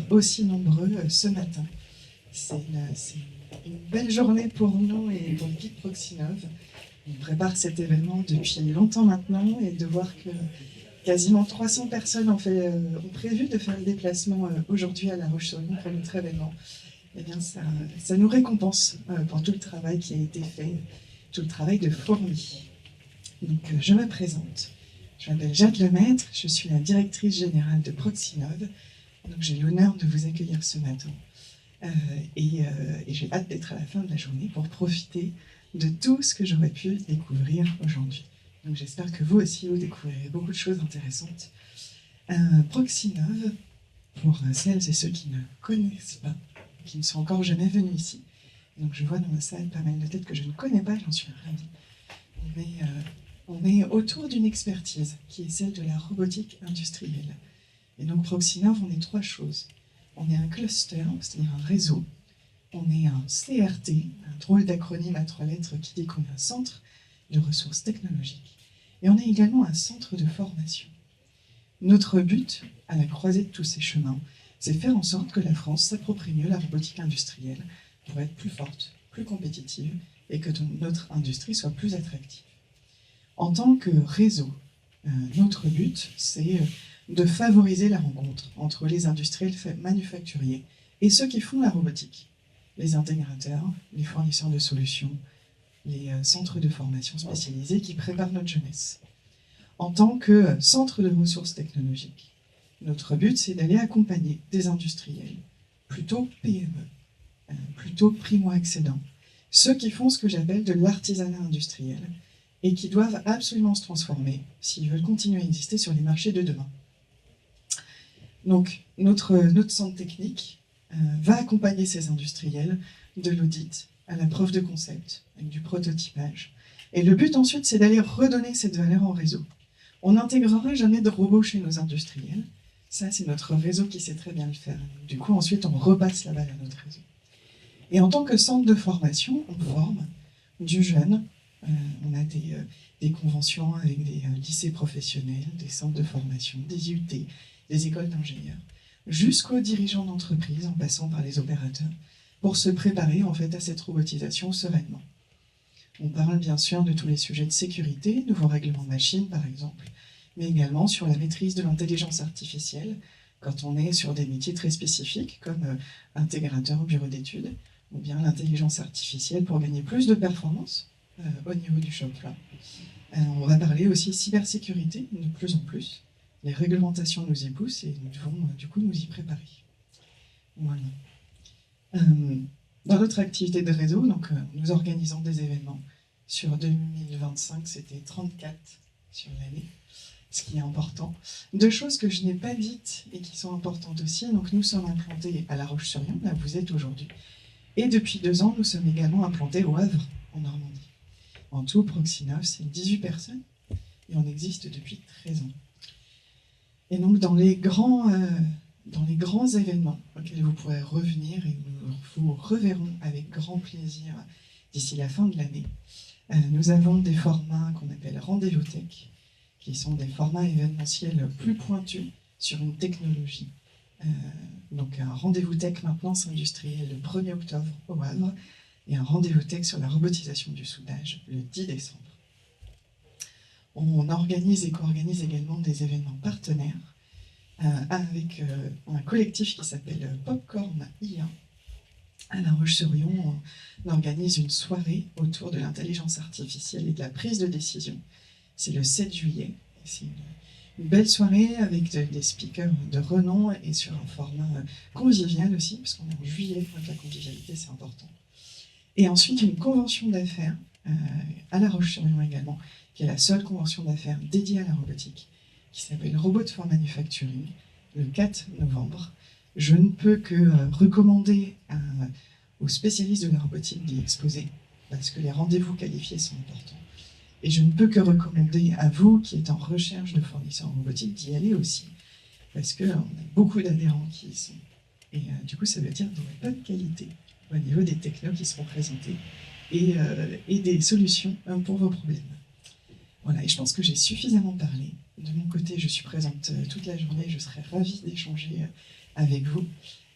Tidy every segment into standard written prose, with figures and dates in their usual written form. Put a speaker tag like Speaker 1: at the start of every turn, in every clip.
Speaker 1: aussi nombreux ce matin. C'est une belle journée pour nous et pour l'équipe Proxinov. On prépare cet événement depuis longtemps maintenant et de voir que quasiment 300 personnes ont prévu de faire le déplacement aujourd'hui à La Roche-sur-Yon pour notre événement. Eh bien, ça nous récompense pour tout le travail qui a été fait, tout le travail de fourmi. Donc, je me présente. Je m'appelle Jade Lemaître, je suis la directrice générale de Proxinov. Donc, j'ai l'honneur de vous accueillir ce matin. Et j'ai hâte d'être à la fin de la journée pour profiter de tout ce que j'aurais pu découvrir aujourd'hui. Donc, j'espère que vous aussi, vous découvrirez beaucoup de choses intéressantes. Proxinov, pour celles et ceux qui ne connaissent pas, qui ne sont encore jamais venus ici. Donc, je vois dans la salle pas mal de têtes que je ne connais pas, j'en suis ravie. On est autour d'une expertise qui est celle de la robotique industrielle. Et donc, Proxinov, on est trois choses. On est un cluster, c'est-à-dire un réseau. On est un CRT, un drôle d'acronyme à 3 lettres qui dit qu'on est un centre de ressources technologiques. Et on est également un centre de formation. Notre but, à la croisée de tous ces chemins, c'est faire en sorte que la France s'approprie mieux la robotique industrielle pour être plus forte, plus compétitive et que notre industrie soit plus attractive. En tant que réseau, notre but, c'est de favoriser la rencontre entre les industriels manufacturiers et ceux qui font la robotique, les intégrateurs, les fournisseurs de solutions, les centres de formation spécialisés qui préparent notre jeunesse. En tant que centre de ressources technologiques, notre but, c'est d'aller accompagner des industriels, plutôt PME, plutôt primo-accédants, ceux qui font ce que j'appelle de l'artisanat industriel et qui doivent absolument se transformer s'ils veulent continuer à exister sur les marchés de demain. Donc, notre centre technique va accompagner ces industriels de l'audit à la preuve de concept, avec du prototypage. Et le but ensuite, c'est d'aller redonner cette valeur en réseau. On n'intégrera jamais de robots chez nos industriels. Ça, c'est notre réseau qui sait très bien le faire. Du coup, ensuite, on repasse la balle à notre réseau. Et en tant que centre de formation, on forme du jeune. On a des conventions avec des lycées professionnels, des centres de formation, des IUT, des écoles d'ingénieurs, jusqu'aux dirigeants d'entreprise, en passant par les opérateurs, pour se préparer en fait à cette robotisation sereinement. On parle bien sûr de tous les sujets de sécurité, nouveaux règlements de machines par exemple, mais également sur la maîtrise de l'intelligence artificielle, quand on est sur des métiers très spécifiques, comme intégrateur au bureau d'études, ou bien l'intelligence artificielle pour gagner plus de performance au niveau du shop floor. On va parler aussi cybersécurité, de plus en plus. Les réglementations nous y poussent et nous devons du coup nous y préparer. Voilà. Dans notre activité de réseau, donc, nous organisons des événements. Sur 2025, c'était 34 sur l'année, ce qui est important. Deux choses que je n'ai pas dites et qui sont importantes aussi. Donc, nous sommes implantés à La Roche-sur-Yon, là où vous êtes aujourd'hui. Et depuis 2 ans, nous sommes également implantés au Havre, en Normandie. En tout, Proxinov, c'est 18 personnes et on existe depuis 13 ans. Et donc, dans les grands événements auxquels vous pourrez revenir et nous vous reverrons avec grand plaisir d'ici la fin de l'année, nous avons des formats qu'on appelle rendez-vous tech, qui sont des formats événementiels plus pointus sur une technologie. Donc, un rendez-vous tech maintenance industrielle le 1er octobre au Havre et un rendez-vous tech sur la robotisation du soudage le 10 décembre. On organise et co-organise également des événements partenaires avec un collectif qui s'appelle Popcorn IA. À La Roche-sur-Yon, on organise une soirée autour de l'intelligence artificielle et de la prise de décision. C'est le 7 juillet. C'est une belle soirée avec des speakers de renom et sur un format convivial aussi, parce qu'on est en juillet, donc la convivialité c'est important. Et ensuite une convention d'affaires à La Roche-sur-Yon également, qui est la seule convention d'affaires dédiée à la robotique, qui s'appelle Robot for Manufacturing, le 4 novembre. Je ne peux que recommander aux spécialistes de la robotique d'y exposer, parce que les rendez-vous qualifiés sont importants. Et je ne peux que recommander à vous, qui êtes en recherche de fournisseurs en robotique, d'y aller aussi, parce qu'on a beaucoup d'adhérents qui y sont. Et du coup, ça veut dire de la bonne qualité au niveau des technos qui seront présentés et des solutions pour vos problèmes. Voilà, et je pense que j'ai suffisamment parlé. De mon côté, je suis présente toute la journée, je serai ravie d'échanger avec vous.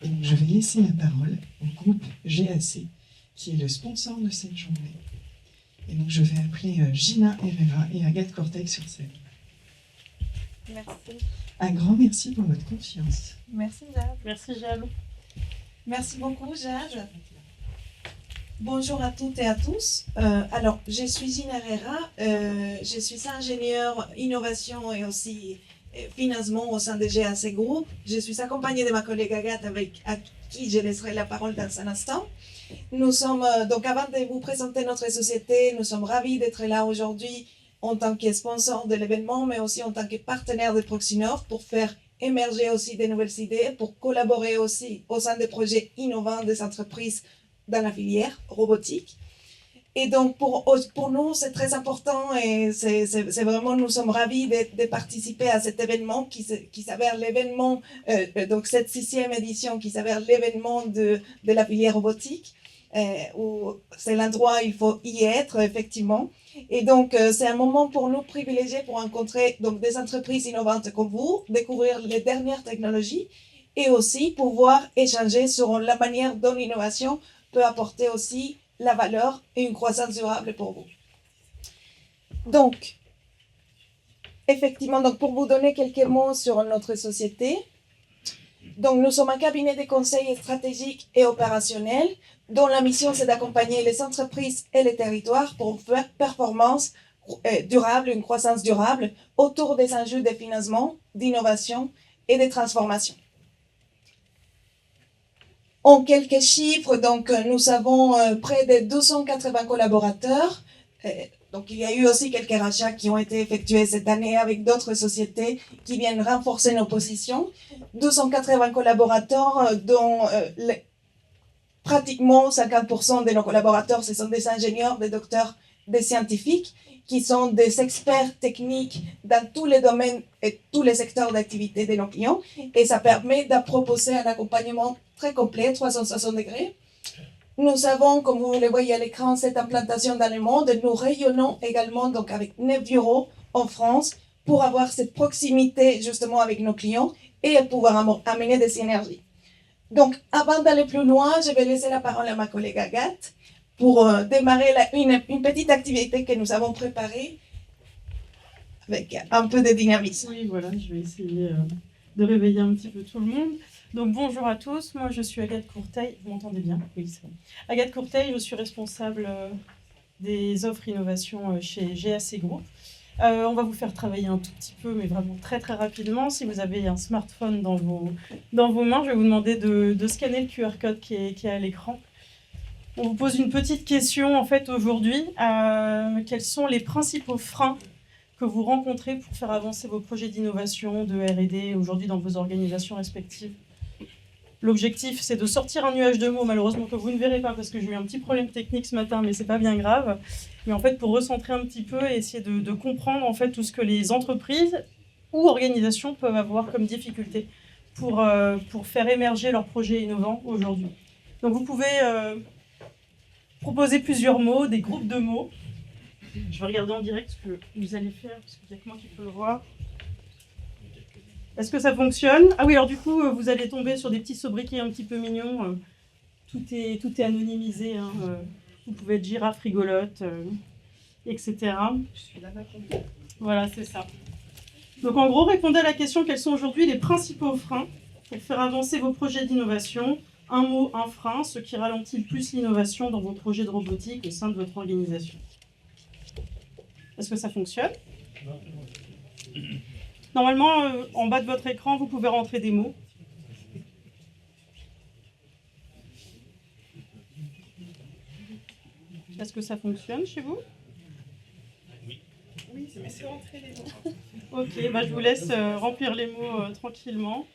Speaker 1: Et donc, je vais laisser la parole au groupe GAC, qui est le sponsor de cette journée. Et donc, je vais appeler Gina Herrera et Agathe Corteil sur scène.
Speaker 2: Merci.
Speaker 1: Un grand merci pour votre confiance.
Speaker 2: Merci Jade.
Speaker 3: Merci Jade.
Speaker 2: Merci beaucoup Jade. Bonjour à toutes et à tous. Alors, je suis Gina Herrera, je suis ingénieure innovation et aussi financement au sein de GAC Group. Je suis accompagnée de ma collègue Agathe à qui je laisserai la parole dans un instant. Nous sommes, donc avant de vous présenter notre société, nous sommes ravis d'être là aujourd'hui en tant que sponsor de l'événement, mais aussi en tant que partenaire de Proxinov pour faire émerger aussi des nouvelles idées, pour collaborer aussi au sein des projets innovants des entreprises dans la filière robotique. Et donc, pour nous, c'est très important et c'est vraiment, nous sommes ravis de participer à cet événement qui s'avère l'événement, donc cette 6e édition qui s'avère l'événement de la filière robotique, où c'est l'endroit où il faut y être, effectivement. Et donc, c'est un moment pour nous privilégié pour rencontrer donc, des entreprises innovantes comme vous, découvrir les dernières technologies et aussi pouvoir échanger sur la manière dont l'innovation peut apporter aussi la valeur et une croissance durable pour vous. Donc, effectivement, donc pour vous donner quelques mots sur notre société, donc nous sommes un cabinet de conseil stratégique et opérationnel dont la mission c'est d'accompagner les entreprises et les territoires pour une performance durable, une croissance durable autour des enjeux de financement, d'innovation et de transformation. En quelques chiffres, donc, nous avons près de 280 collaborateurs. Donc, il y a eu aussi quelques rachats qui ont été effectués cette année avec d'autres sociétés qui viennent renforcer nos positions. 280 collaborateurs, dont pratiquement 50% de nos collaborateurs, ce sont des ingénieurs, des docteurs, des scientifiques, qui sont des experts techniques dans tous les domaines et tous les secteurs d'activité de nos clients. Et ça permet de proposer un accompagnement très complet, 360 degrés. Nous avons, comme vous le voyez à l'écran, cette implantation dans le monde. Nous rayonnons également donc avec 9 bureaux en France pour avoir cette proximité justement avec nos clients et pouvoir amener des synergies. Donc, avant d'aller plus loin, je vais laisser la parole à ma collègue Agathe pour démarrer une petite activité que nous avons préparée avec un peu de dynamisme.
Speaker 3: Oui, voilà, je vais essayer de réveiller un petit peu tout le monde. Donc, bonjour à tous, moi je suis Agathe Courteil, vous m'entendez bien? Oui, c'est bon. Agathe Courteil, je suis responsable des offres innovation chez GAC Group. On va vous faire travailler un tout petit peu, mais vraiment très très rapidement. Si vous avez un smartphone dans vos mains, je vais vous demander de scanner le QR code qui est à l'écran. On vous pose une petite question en fait aujourd'hui. Quels sont les principaux freins que vous rencontrez pour faire avancer vos projets d'innovation, de R&D aujourd'hui dans vos organisations respectives? L'objectif, c'est de sortir un nuage de mots, malheureusement que vous ne verrez pas parce que j'ai eu un petit problème technique ce matin, mais c'est pas bien grave. Mais en fait, pour recentrer un petit peu et essayer de comprendre en fait tout ce que les entreprises ou organisations peuvent avoir comme difficulté pour faire émerger leurs projets innovants aujourd'hui. Donc vous pouvez proposer plusieurs mots, des groupes de mots. Je vais regarder en direct ce que vous allez faire, parce qu'il n'y a que moi qui peux le voir. Est-ce que ça fonctionne? Ah oui, alors du coup, vous allez tomber sur des petits sobriquets un petit peu mignons. Tout est anonymisé. Hein. Vous pouvez être girafe rigolote, etc.
Speaker 1: Je suis là-bas pour
Speaker 3: Voilà, c'est ça. Donc en gros, répondez à la question quels sont aujourd'hui les principaux freins pour faire avancer vos projets d'innovation. Un mot, un frein, ce qui ralentit le plus l'innovation dans vos projets de robotique au sein de votre organisation. Est-ce que ça fonctionne? Normalement, en bas de votre écran, vous pouvez rentrer des mots. Est-ce que ça fonctionne chez vous?
Speaker 2: Oui, c'est rentrer les mots.
Speaker 3: Ok, bah je vous laisse remplir les mots tranquillement.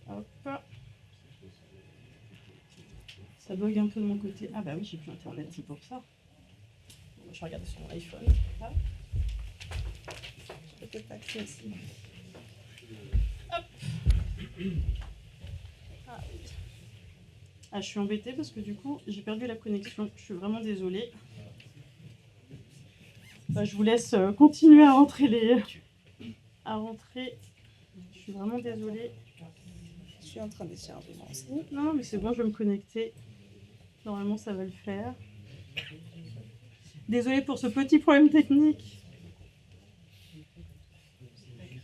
Speaker 3: Hop. Ça bug un peu de mon côté. Ah bah oui, j'ai plus internet, c'est pour ça. Bon, je vais regarder sur mon iPhone. Là.
Speaker 2: Peut-être accès aussi.
Speaker 3: Hop. Ah, oui. Ah, je suis embêtée parce que du coup, j'ai perdu la connexion. Je suis vraiment désolée. Je vous laisse continuer à rentrer à rentrer. Je suis vraiment désolée.
Speaker 2: Je suis en train de charger moi aussi.
Speaker 3: Non, mais c'est bon, je vais me connecter. Normalement, ça va le faire. Désolée pour ce petit problème technique.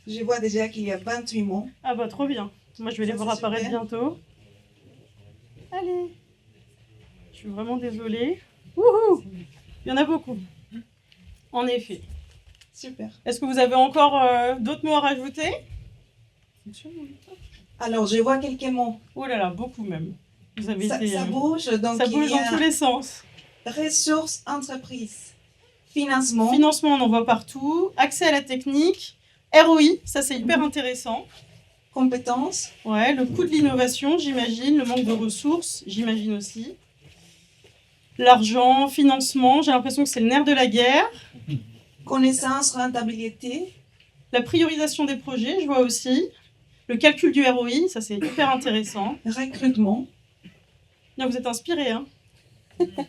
Speaker 2: Je vois déjà qu'il y a 28 mots.
Speaker 3: Ah bah trop bien. Moi, je vais les voir apparaître bientôt. Allez. Je suis vraiment désolée. Wouhou! Il y en a beaucoup. En effet.
Speaker 2: Super.
Speaker 3: Est-ce que vous avez encore d'autres mots à rajouter?
Speaker 2: Alors, je vois quelques mots.
Speaker 3: Oh là là, beaucoup même. Vous avez été,
Speaker 2: Ça bouge, donc
Speaker 3: ça bouge
Speaker 2: il y
Speaker 3: dans
Speaker 2: a
Speaker 3: tous les sens.
Speaker 2: ressources, entreprises, financement,
Speaker 3: Financement, on en voit partout. Accès à la technique. ROI, ça c'est hyper intéressant.
Speaker 2: compétences,
Speaker 3: Ouais, le coût de l'innovation, j'imagine. Le manque de ressources, j'imagine aussi. L'argent, financement, j'ai l'impression que c'est le nerf de la guerre.
Speaker 2: connaissances, rentabilité,
Speaker 3: La priorisation des projets, je vois aussi. Le calcul du ROI, ça c'est hyper intéressant.
Speaker 2: recrutement.
Speaker 3: Là, vous êtes inspiré, hein?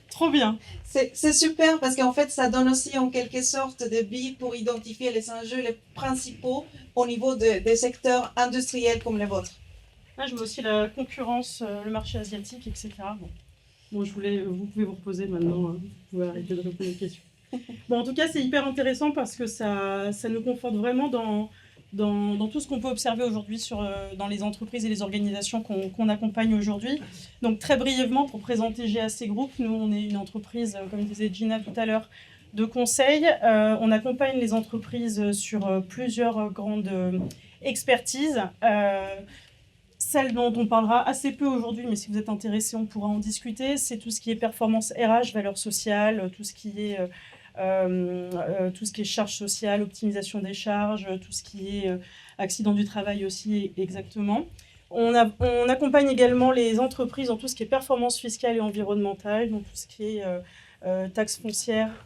Speaker 3: Trop bien.
Speaker 2: C'est super parce qu'en fait, ça donne aussi en quelque sorte de billes pour identifier les enjeux les principaux au niveau des secteurs industriels comme les vôtres.
Speaker 3: Là, je vois aussi la concurrence, le marché asiatique, etc. Bon, vous pouvez vous reposer maintenant. Hein. Vous pouvez arrêter de répondre aux questions. Bon, en tout cas, c'est hyper intéressant parce que ça nous conforte vraiment dans tout ce qu'on peut observer aujourd'hui dans les entreprises et les organisations qu'on accompagne aujourd'hui. Donc, très brièvement, pour présenter GAC Group, nous, on est une entreprise, comme disait Gina tout à l'heure, de conseil. On accompagne les entreprises sur plusieurs grandes expertises. Celle dont on parlera assez peu aujourd'hui, mais si vous êtes intéressé, on pourra en discuter, c'est tout ce qui est performance RH, valeurs sociales, tout ce qui est charges sociales, optimisation des charges, tout ce qui est accident du travail aussi, exactement. On accompagne également les entreprises dans tout ce qui est performance fiscale et environnementale, donc tout ce qui est taxes foncières.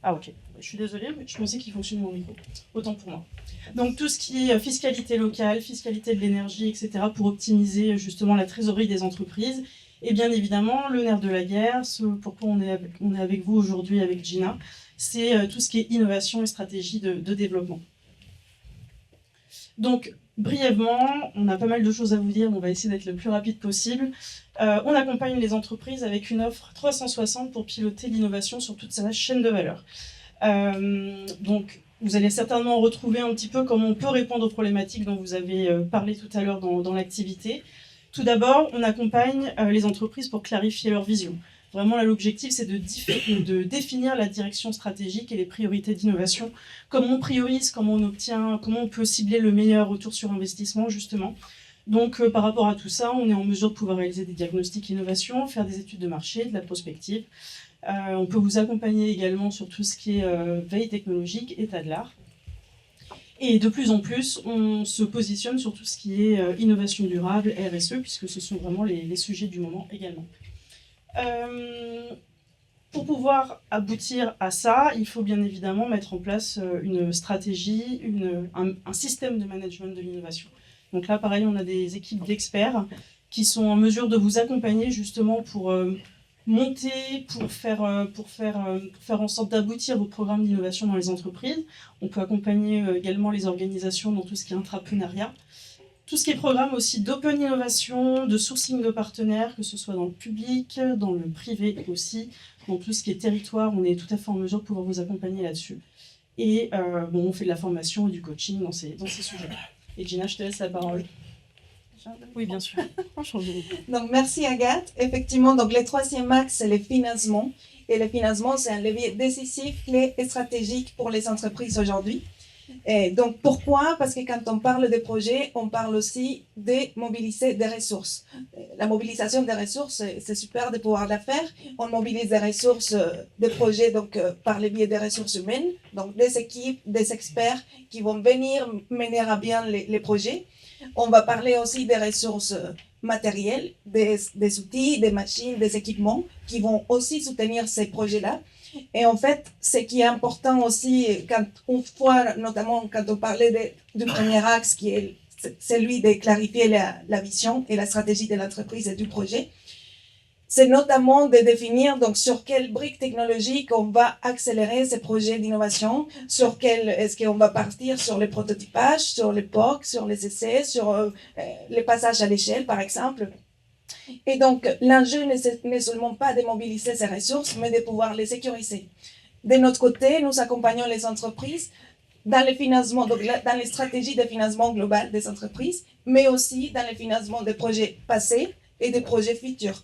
Speaker 3: Ah ok, je suis désolée, mais je pensais qu'il fonctionnait mon micro. Autant pour moi. Donc tout ce qui est fiscalité locale, fiscalité de l'énergie, etc. pour optimiser justement la trésorerie des entreprises. Et bien évidemment, le nerf de la guerre, ce pourquoi on est avec vous aujourd'hui avec Gina, c'est tout ce qui est innovation et stratégie de développement. Donc, brièvement, on a pas mal de choses à vous dire, on va essayer d'être le plus rapide possible. On accompagne les entreprises avec une offre 360 pour piloter l'innovation sur toute sa chaîne de valeur. Donc, vous allez certainement retrouver un petit peu comment on peut répondre aux problématiques dont vous avez parlé tout à l'heure dans l'activité. Tout d'abord, on accompagne les entreprises pour clarifier leur vision. Vraiment, là, l'objectif, c'est de définir la direction stratégique et les priorités d'innovation. Comment on priorise, comment on peut cibler le meilleur retour sur investissement, justement. Donc, par rapport à tout ça, on est en mesure de pouvoir réaliser des diagnostics innovation, faire des études de marché, de la prospective. On peut vous accompagner également sur tout ce qui est veille technologique, état de l'art. Et de plus en plus, on se positionne sur tout ce qui est innovation durable, RSE, puisque ce sont vraiment les sujets du moment également. Pour pouvoir aboutir à ça, il faut bien évidemment mettre en place une stratégie, un système de management de l'innovation. Donc là, pareil, on a des équipes d'experts qui sont en mesure de vous accompagner justement pour monter, pour faire en sorte d'aboutir vos programmes d'innovation dans les entreprises. On peut accompagner également les organisations dans tout ce qui est intrapreneuriat. Tout ce qui est programme aussi d'open innovation, de sourcing de partenaires, que ce soit dans le public, dans le privé aussi, dans tout ce qui est territoire, on est tout à fait en mesure de pouvoir vous accompagner là-dessus. Et on fait de la formation et du coaching dans ces sujets-là. Et Gina, je te laisse la parole. Oui, bien sûr.
Speaker 2: Donc, merci Agathe. Effectivement, donc le troisième axe, c'est le financement. Et le financement, c'est un levier décisif, clé et stratégique pour les entreprises aujourd'hui. Et donc, pourquoi? Parce que quand on parle de projets, on parle aussi de mobiliser des ressources. La mobilisation des ressources, c'est super de pouvoir la faire. On mobilise des ressources de projets donc, par le biais des ressources humaines, donc des équipes, des experts qui vont venir mener à bien les projets. On va parler aussi des ressources matérielles, des outils, des machines, des équipements qui vont aussi soutenir ces projets-là. Et en fait, ce qui est important aussi, notamment quand on parlait du premier axe, qui est celui de clarifier la vision et la stratégie de l'entreprise et du projet, c'est notamment de définir donc sur quelle brique technologique on va accélérer ces projets d'innovation, sur quel est-ce qu'on va partir sur les prototypages, sur les POC, sur les essais, sur les passages à l'échelle par exemple. Et donc l'enjeu n'est seulement pas de mobiliser ces ressources, mais de pouvoir les sécuriser. De notre côté, nous accompagnons les entreprises dans le financement, donc dans les stratégies de financement global des entreprises, mais aussi dans le financement des projets passés et des projets futurs.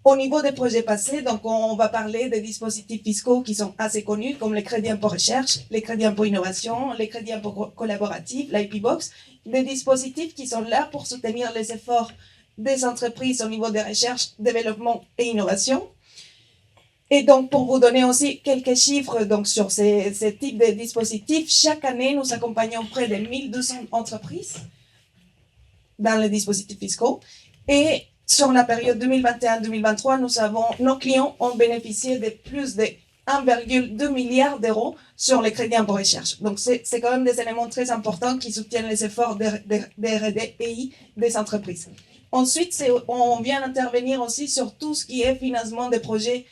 Speaker 2: Au niveau des projets passés, donc on va parler des dispositifs fiscaux qui sont assez connus, comme les crédits impôt recherche, les crédits impôt innovation, les crédits impôt collaboratifs, l'IP Box, des dispositifs qui sont là pour soutenir les efforts des entreprises au niveau de recherche, développement et innovation. Et donc, pour vous donner aussi quelques chiffres donc, sur ces types de dispositifs, chaque année, nous accompagnons près de 1200 entreprises dans les dispositifs fiscaux. Et sur la période 2021-2023, nos clients ont bénéficié de plus de 1,2 milliard d'euros sur les crédits impôt recherche. Donc, c'est quand même des éléments très importants qui soutiennent les efforts de R&D et des entreprises. Ensuite, on vient intervenir aussi sur tout ce qui est financement des projets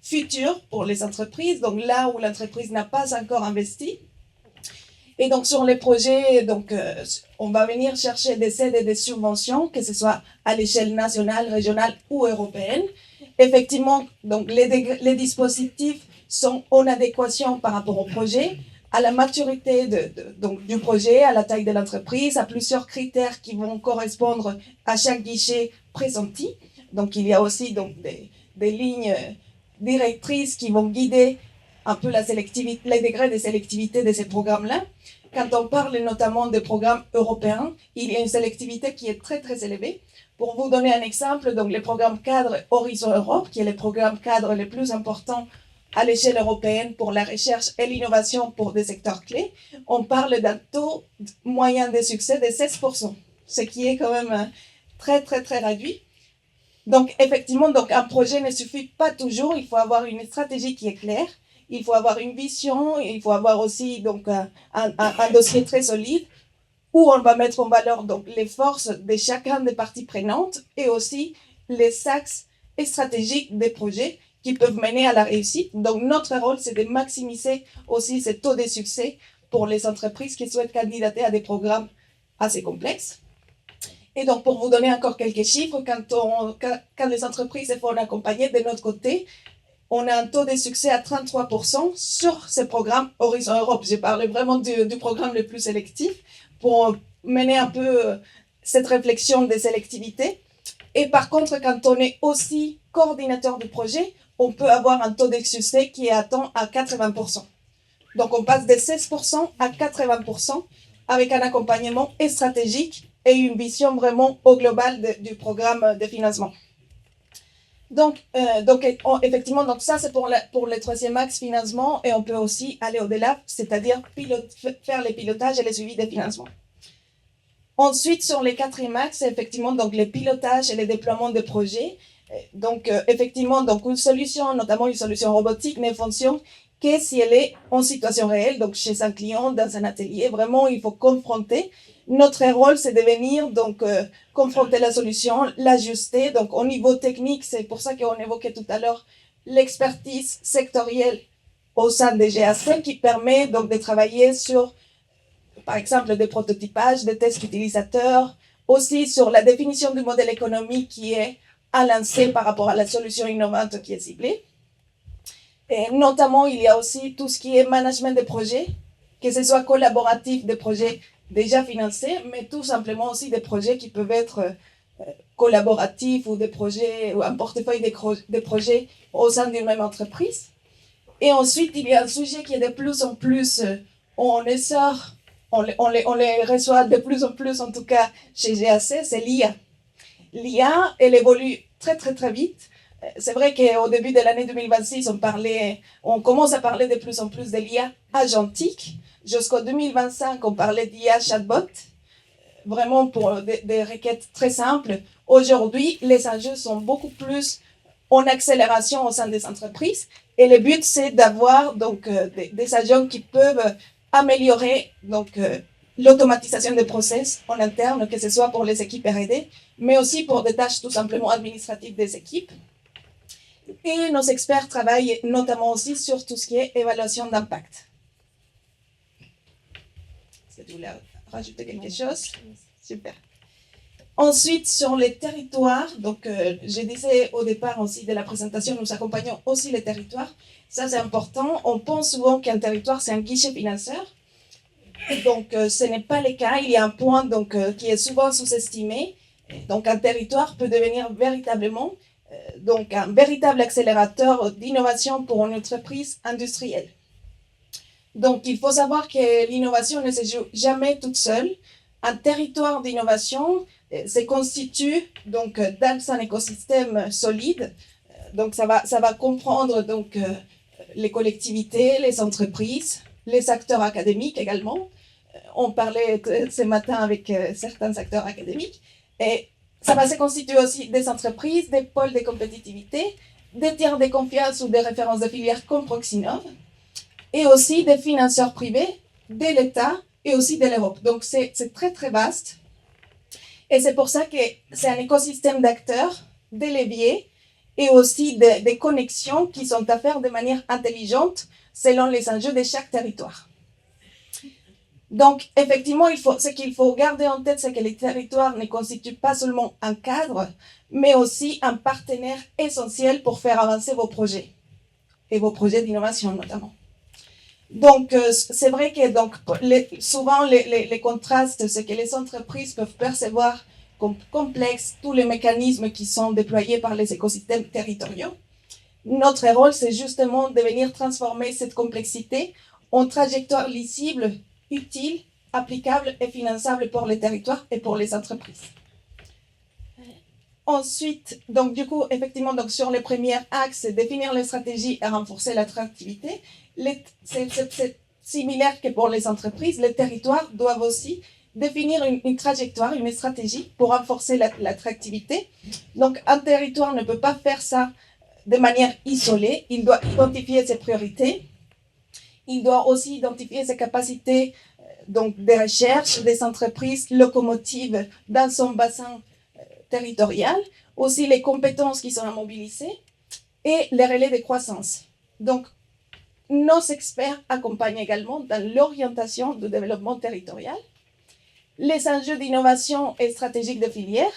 Speaker 2: futurs pour les entreprises, donc là où l'entreprise n'a pas encore investi. Et donc, sur les projets, donc, on va venir chercher des aides et des subventions, que ce soit à l'échelle nationale, régionale ou européenne. Effectivement, donc, les dispositifs sont en adéquation par rapport au projet, à la maturité donc, du projet, à la taille de l'entreprise, à plusieurs critères qui vont correspondre à chaque guichet pressenti. Donc, il y a aussi donc, des lignes directrices qui vont guider un peu les degrés de sélectivité de ces programmes-là. Quand on parle notamment des programmes européens, il y a une sélectivité qui est très, très élevée. Pour vous donner un exemple, donc les programmes cadres Horizon Europe, qui est le programme cadre le plus important à l'échelle européenne pour la recherche et l'innovation pour des secteurs clés, on parle d'un taux moyen de succès de 16%, ce qui est quand même très, très, très réduit. Donc, effectivement, donc, un projet ne suffit pas toujours. Il faut avoir une stratégie qui est claire. Il faut avoir une vision. Il faut avoir aussi donc, un dossier très solide où on va mettre en valeur donc, les forces de chacun des parties prenantes et aussi les axes stratégiques des projets qui peuvent mener à la réussite. Donc, notre rôle, c'est de maximiser aussi ce taux de succès pour les entreprises qui souhaitent candidater à des programmes assez complexes. Et donc, pour vous donner encore quelques chiffres, quand les entreprises se font accompagner de notre côté, on a un taux de succès à 33% sur ce programme Horizon Europe. Je parle vraiment du programme le plus sélectif pour mener un peu cette réflexion de sélectivité. Et par contre, quand on est aussi coordinateur du projet, on peut avoir un taux de succès qui atteint à 80%. Donc, on passe de 16% à 80% avec un accompagnement stratégique et une vision vraiment au global du programme de financement. Donc, effectivement, donc ça c'est pour le troisième axe financement et on peut aussi aller au-delà, c'est-à-dire faire les pilotages et les suivis des financements. Ensuite, sur les quatrième axes, effectivement, donc les pilotages et les déploiements de projets. Donc, effectivement, donc une solution, notamment une solution robotique, ne fonctionne que si elle est en situation réelle, donc chez un client, dans un atelier. Vraiment, il faut confronter. Notre rôle, c'est de venir donc confronter la solution, l'ajuster. Donc, au niveau technique, c'est pour ça qu'on évoquait tout à l'heure l'expertise sectorielle au sein des GAC qui permet donc de travailler sur, par exemple, des prototypages, des tests utilisateurs, aussi sur la définition du modèle économique qui est à lancer par rapport à la solution innovante qui est ciblée. Et notamment, il y a aussi tout ce qui est management des projets, que ce soit collaboratif des projets déjà financés, mais tout simplement aussi des projets qui peuvent être collaboratifs ou des projets, ou un portefeuille de projets au sein d'une même entreprise. Et ensuite, il y a un sujet qui est de plus en plus on les reçoit de plus en plus, en tout cas chez GAC, c'est l'IA. L'IA, elle évolue très, très, très vite. C'est vrai qu'au début de l'année 2026, on commence à parler de plus en plus de l'IA agentique. Jusqu'en 2025, on parlait d'IA chatbot, vraiment pour des requêtes très simples. Aujourd'hui, les enjeux sont beaucoup plus en accélération au sein des entreprises. Et le but, c'est d'avoir donc des agents qui peuvent améliorer donc l'automatisation des process en interne, que ce soit pour les équipes R&D, mais aussi pour des tâches tout simplement administratives des équipes. Et nos experts travaillent notamment aussi sur tout ce qui est évaluation d'impact. Est-ce que tu voulais rajouter quelque chose? Super. Ensuite, sur les territoires, donc je disais au départ aussi de la présentation, nous accompagnons aussi les territoires. Ça, c'est important. On pense souvent qu'un territoire, c'est un guichet financeur. Donc, ce n'est pas le cas. Il y a un point donc, qui est souvent sous-estimé. Donc, un territoire peut devenir véritablement donc, un véritable accélérateur d'innovation pour une entreprise industrielle. Donc, il faut savoir que l'innovation ne se joue jamais toute seule. Un territoire d'innovation se constitue donc dans un écosystème solide. Donc, ça va comprendre donc les collectivités, les entreprises, les acteurs académiques également. On parlait ce matin avec certains acteurs académiques. Et ça va se constituer aussi des entreprises, des pôles de compétitivité, des tiers de confiance ou des références de filières comme Proxinov, et aussi des financeurs privés, de l'État et aussi de l'Europe. Donc, c'est très, très vaste. Et c'est pour ça que c'est un écosystème d'acteurs, de leviers et aussi des connexions qui sont à faire de manière intelligente selon les enjeux de chaque territoire. Donc, effectivement, ce qu'il faut garder en tête, c'est que les territoires ne constituent pas seulement un cadre, mais aussi un partenaire essentiel pour faire avancer vos projets, et vos projets d'innovation notamment. Donc, c'est vrai que donc, souvent, les contrastes, c'est que les entreprises peuvent percevoir comme complexes tous les mécanismes qui sont déployés par les écosystèmes territoriaux. Notre rôle, c'est justement de venir transformer cette complexité en trajectoire lisible, utile, applicable et finançable pour les territoires et pour les entreprises. Ensuite, donc du coup, effectivement, donc sur les premiers axes, définir les stratégies et renforcer l'attractivité. C'est similaire que pour les entreprises, les territoires doivent aussi définir une trajectoire, une stratégie pour renforcer l'attractivité. Donc, un territoire ne peut pas faire ça de manière isolée. Il doit identifier ses priorités. Il doit aussi identifier ses capacités donc des recherches, des entreprises locomotives dans son bassin territorial, aussi les compétences qui sont à mobiliser et les relais de croissance. Donc, nos experts accompagnent également dans l'orientation du développement territorial, les enjeux d'innovation et stratégique de filière.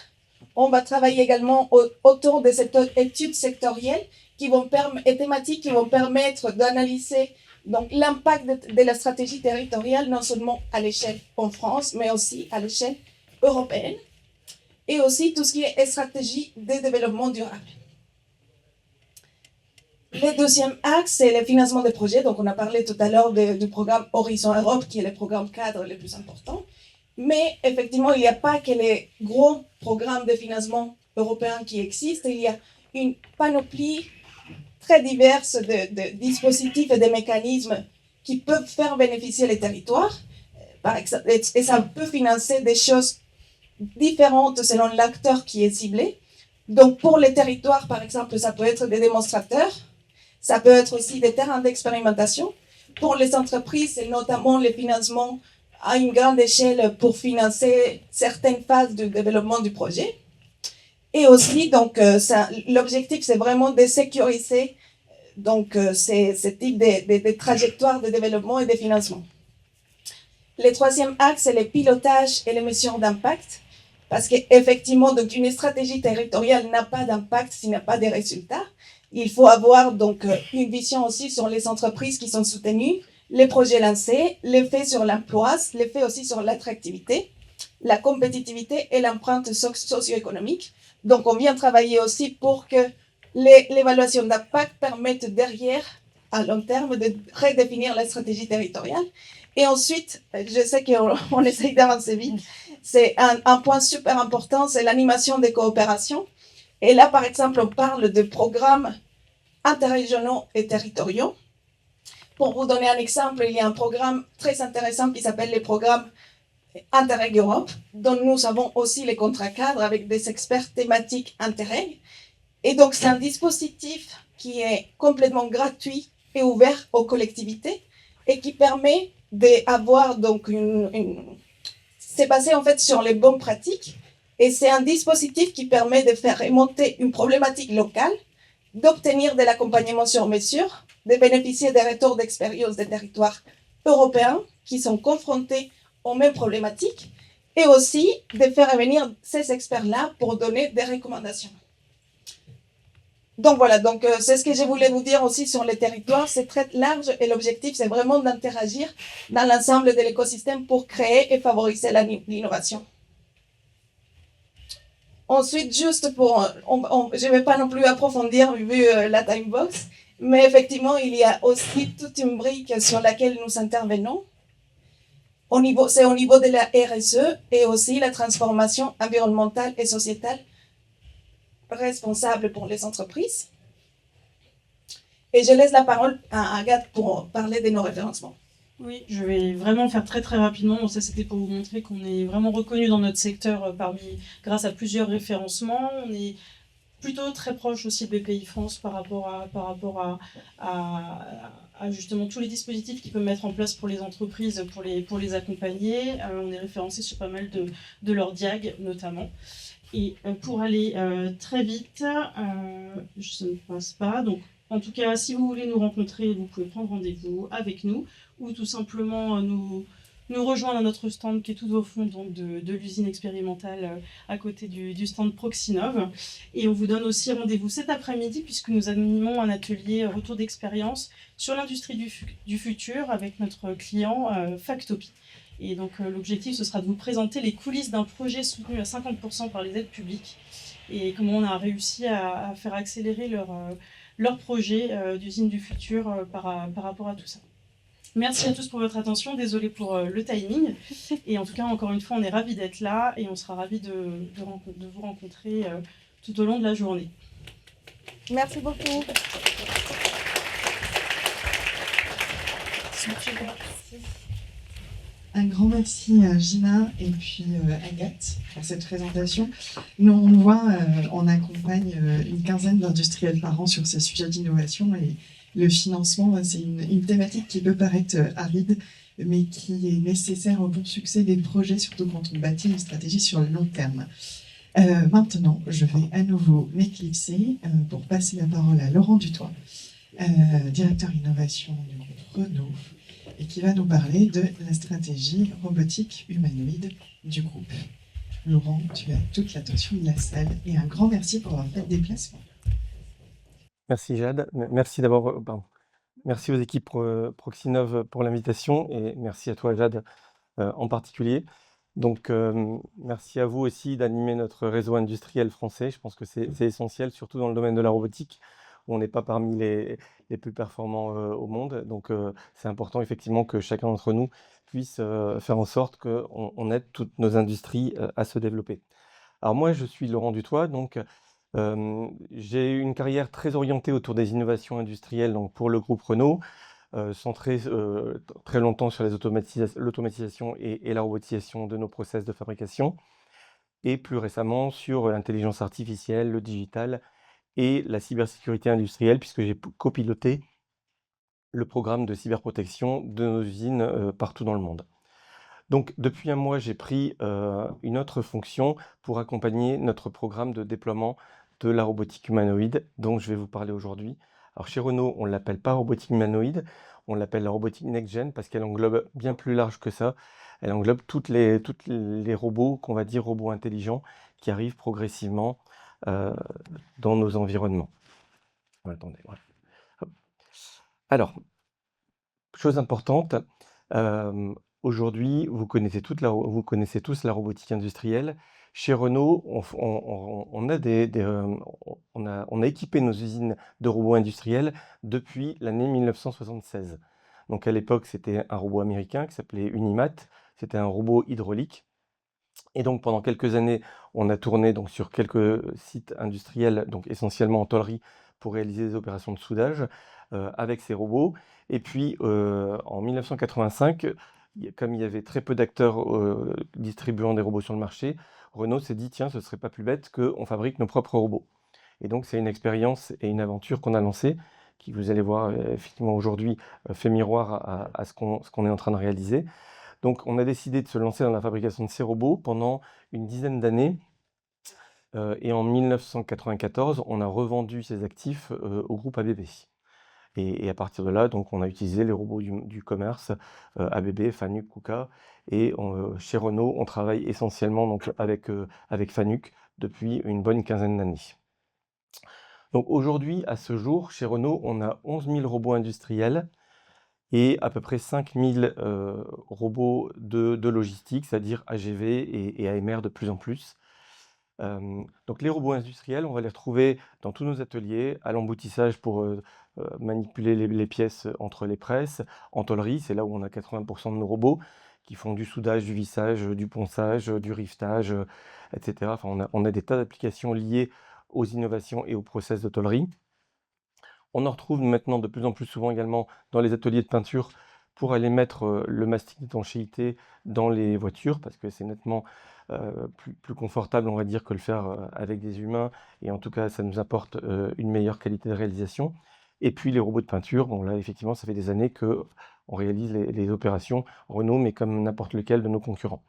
Speaker 2: On va travailler également autour de cette étude sectorielle et thématiques qui vont permettre d'analyser donc l'impact de la stratégie territoriale, non seulement à l'échelle en France, mais aussi à l'échelle européenne, et aussi tout ce qui est stratégie de développement durable. Le deuxième axe, c'est le financement des projets. Donc, on a parlé tout à l'heure du programme Horizon Europe, qui est le programme cadre le plus important. Mais effectivement, il n'y a pas que les gros programmes de financement européens qui existent. Il y a une panoplie très diverse de dispositifs et de mécanismes qui peuvent faire bénéficier les territoires. Par exemple, et ça peut financer des choses différentes selon l'acteur qui est ciblé. Donc, pour les territoires, par exemple, ça peut être des démonstrateurs. Ça peut être aussi des terrains d'expérimentation. Pour les entreprises, c'est notamment le financement à une grande échelle pour financer certaines phases du développement du projet. Et aussi, donc, l'objectif, c'est vraiment de sécuriser donc, ce type de trajectoires de développement et de financement. Le troisième axe, c'est le pilotage et les mesures d'impact. Parce qu'effectivement, donc, une stratégie territoriale n'a pas d'impact s'il n'y a pas de résultats. Il faut avoir donc une vision aussi sur les entreprises qui sont soutenues, les projets lancés, l'effet sur l'emploi, l'effet aussi sur l'attractivité, la compétitivité et l'empreinte socio-économique. Donc, on vient travailler aussi pour que l'évaluation d'impact permette derrière, à long terme, de redéfinir la stratégie territoriale. Et ensuite, je sais qu'on essaye d'avancer vite, c'est un point super important, c'est l'animation des coopérations. Et là, par exemple, on parle de programmes interrégionaux et territoriaux. Pour vous donner un exemple, il y a un programme très intéressant qui s'appelle les programmes Interreg Europe, dont nous avons aussi les contrats cadres avec des experts thématiques Interreg. Et donc, c'est un dispositif qui est complètement gratuit et ouvert aux collectivités et qui permet d'avoir donc c'est basé en fait sur les bonnes pratiques et c'est un dispositif qui permet de faire remonter une problématique locale d'obtenir de l'accompagnement sur mesure, de bénéficier des retours d'expérience des territoires européens qui sont confrontés aux mêmes problématiques et aussi de faire venir ces experts-là pour donner des recommandations. Donc voilà, c'est ce que je voulais vous dire aussi sur les territoires, c'est très large et l'objectif c'est vraiment d'interagir dans l'ensemble de l'écosystème pour créer et favoriser l'innovation. Ensuite, juste pour, je ne vais pas non plus approfondir vu la time box, mais effectivement, il y a aussi toute une brique sur laquelle nous intervenons. C'est au niveau de la RSE et aussi la transformation environnementale et sociétale responsable pour les entreprises. Et je laisse la parole à Agathe pour parler de nos référencements.
Speaker 3: Oui, je vais vraiment faire très très rapidement. Donc ça, c'était pour vous montrer qu'on est vraiment reconnu dans notre secteur grâce à plusieurs référencements. On est plutôt très proche aussi de BPI France par rapport à justement tous les dispositifs qu'ils peuvent mettre en place pour les entreprises, pour les accompagner. On est référencé sur pas mal de leurs diag notamment. Et pour aller très vite, je ne passe pas. Donc, en tout cas, si vous voulez nous rencontrer, vous pouvez prendre rendez-vous avec nous ou tout simplement nous rejoindre à notre stand qui est tout au fond donc, de l'usine expérimentale à côté du stand Proxinov. Et on vous donne aussi rendez-vous cet après-midi puisque nous animons un atelier retour d'expérience sur l'industrie du futur avec notre client Factopi. Et donc l'objectif, ce sera de vous présenter les coulisses d'un projet soutenu à 50% par les aides publiques et comment on a réussi à faire accélérer leur projet d'usine du futur par rapport à tout ça. Merci à tous pour votre attention, désolé pour le timing. Et en tout cas, encore une fois, on est ravis d'être là et on sera ravis de vous rencontrer tout au long de la journée.
Speaker 2: Merci beaucoup.
Speaker 1: Un grand merci à Gina et puis Agathe pour cette présentation. Nous, on le voit, on accompagne une quinzaine d'industriels par an sur ces sujets d'innovation et le financement, c'est une thématique qui peut paraître aride, mais qui est nécessaire au bon succès des projets, surtout quand on bâtit une stratégie sur le long terme. Maintenant, je vais à nouveau m'éclipser pour passer la parole à Laurent Dutoit, directeur innovation du groupe Renault, et qui va nous parler de la stratégie robotique humanoïde du groupe. Laurent, tu as toute l'attention de la salle et un grand merci pour avoir fait le déplacement.
Speaker 4: Merci Jade, merci d'abord, merci aux équipes Proxinov pour l'invitation et merci à toi Jade en particulier. Donc merci à vous aussi d'animer notre réseau industriel français, je pense que c'est essentiel, surtout dans le domaine de la robotique, où on n'est pas parmi les plus performants au monde. Donc c'est important effectivement que chacun d'entre nous puisse faire en sorte qu'on aide toutes nos industries à se développer. Alors moi je suis Laurent Dutoit, donc j'ai eu une carrière très orientée autour des innovations industrielles donc pour le groupe Renault, centrée très longtemps sur l'automatisation et la robotisation de nos process de fabrication, et plus récemment sur l'intelligence artificielle, le digital et la cybersécurité industrielle, puisque j'ai copiloté le programme de cyberprotection de nos usines partout dans le monde. Donc depuis un mois, j'ai pris une autre fonction pour accompagner notre programme de déploiement de la robotique humanoïde dont je vais vous parler aujourd'hui. Alors chez Renault, on ne l'appelle pas robotique humanoïde, on l'appelle la robotique next-gen parce qu'elle englobe bien plus large que ça. Elle englobe toutes les robots, qu'on va dire robots intelligents, qui arrivent progressivement dans nos environnements. Attendez, voilà. Alors, chose importante, aujourd'hui, vous connaissez tous la robotique industrielle. Chez Renault, on a équipé nos usines de robots industriels depuis l'année 1976. Donc à l'époque, c'était un robot américain qui s'appelait Unimat. C'était un robot hydraulique. Et donc pendant quelques années, on a tourné donc, sur quelques sites industriels, donc essentiellement en tôlerie, pour réaliser des opérations de soudage avec ces robots. Et puis en 1985, comme il y avait très peu d'acteurs distribuant des robots sur le marché, Renault s'est dit, tiens, ce serait pas plus bête qu'on fabrique nos propres robots. Et donc, c'est une expérience et une aventure qu'on a lancée, qui, vous allez voir, effectivement, aujourd'hui, fait miroir à ce qu'on est en train de réaliser. Donc, on a décidé de se lancer dans la fabrication de ces robots pendant une dizaine d'années, Et en 1994, on a revendu ces actifs au groupe ABB. Et à partir de là, donc, on a utilisé les robots du commerce, ABB, Fanuc, KUKA. Et chez Renault, on travaille essentiellement donc, avec Fanuc depuis une bonne quinzaine d'années. Donc aujourd'hui, à ce jour, chez Renault, on a 11 000 robots industriels et à peu près 5 000 robots de logistique, c'est-à-dire AGV et AMR de plus en plus. Donc les robots industriels, on va les retrouver dans tous nos ateliers, à l'emboutissage pour manipuler les pièces entre les presses, en tôlerie, c'est là où on a 80% de nos robots qui font du soudage, du vissage, du ponçage, du rivetage, etc. Enfin, on a des tas d'applications liées aux innovations et aux process de tôlerie. On en retrouve maintenant de plus en plus souvent également dans les ateliers de peinture pour aller mettre le mastic d'étanchéité dans les voitures, parce que c'est nettement plus confortable, on va dire, que le faire avec des humains, et en tout cas, ça nous apporte une meilleure qualité de réalisation. Et puis les robots de peinture, bon là, effectivement, ça fait des années qu'on réalise les opérations Renault, mais comme n'importe lequel de nos concurrents.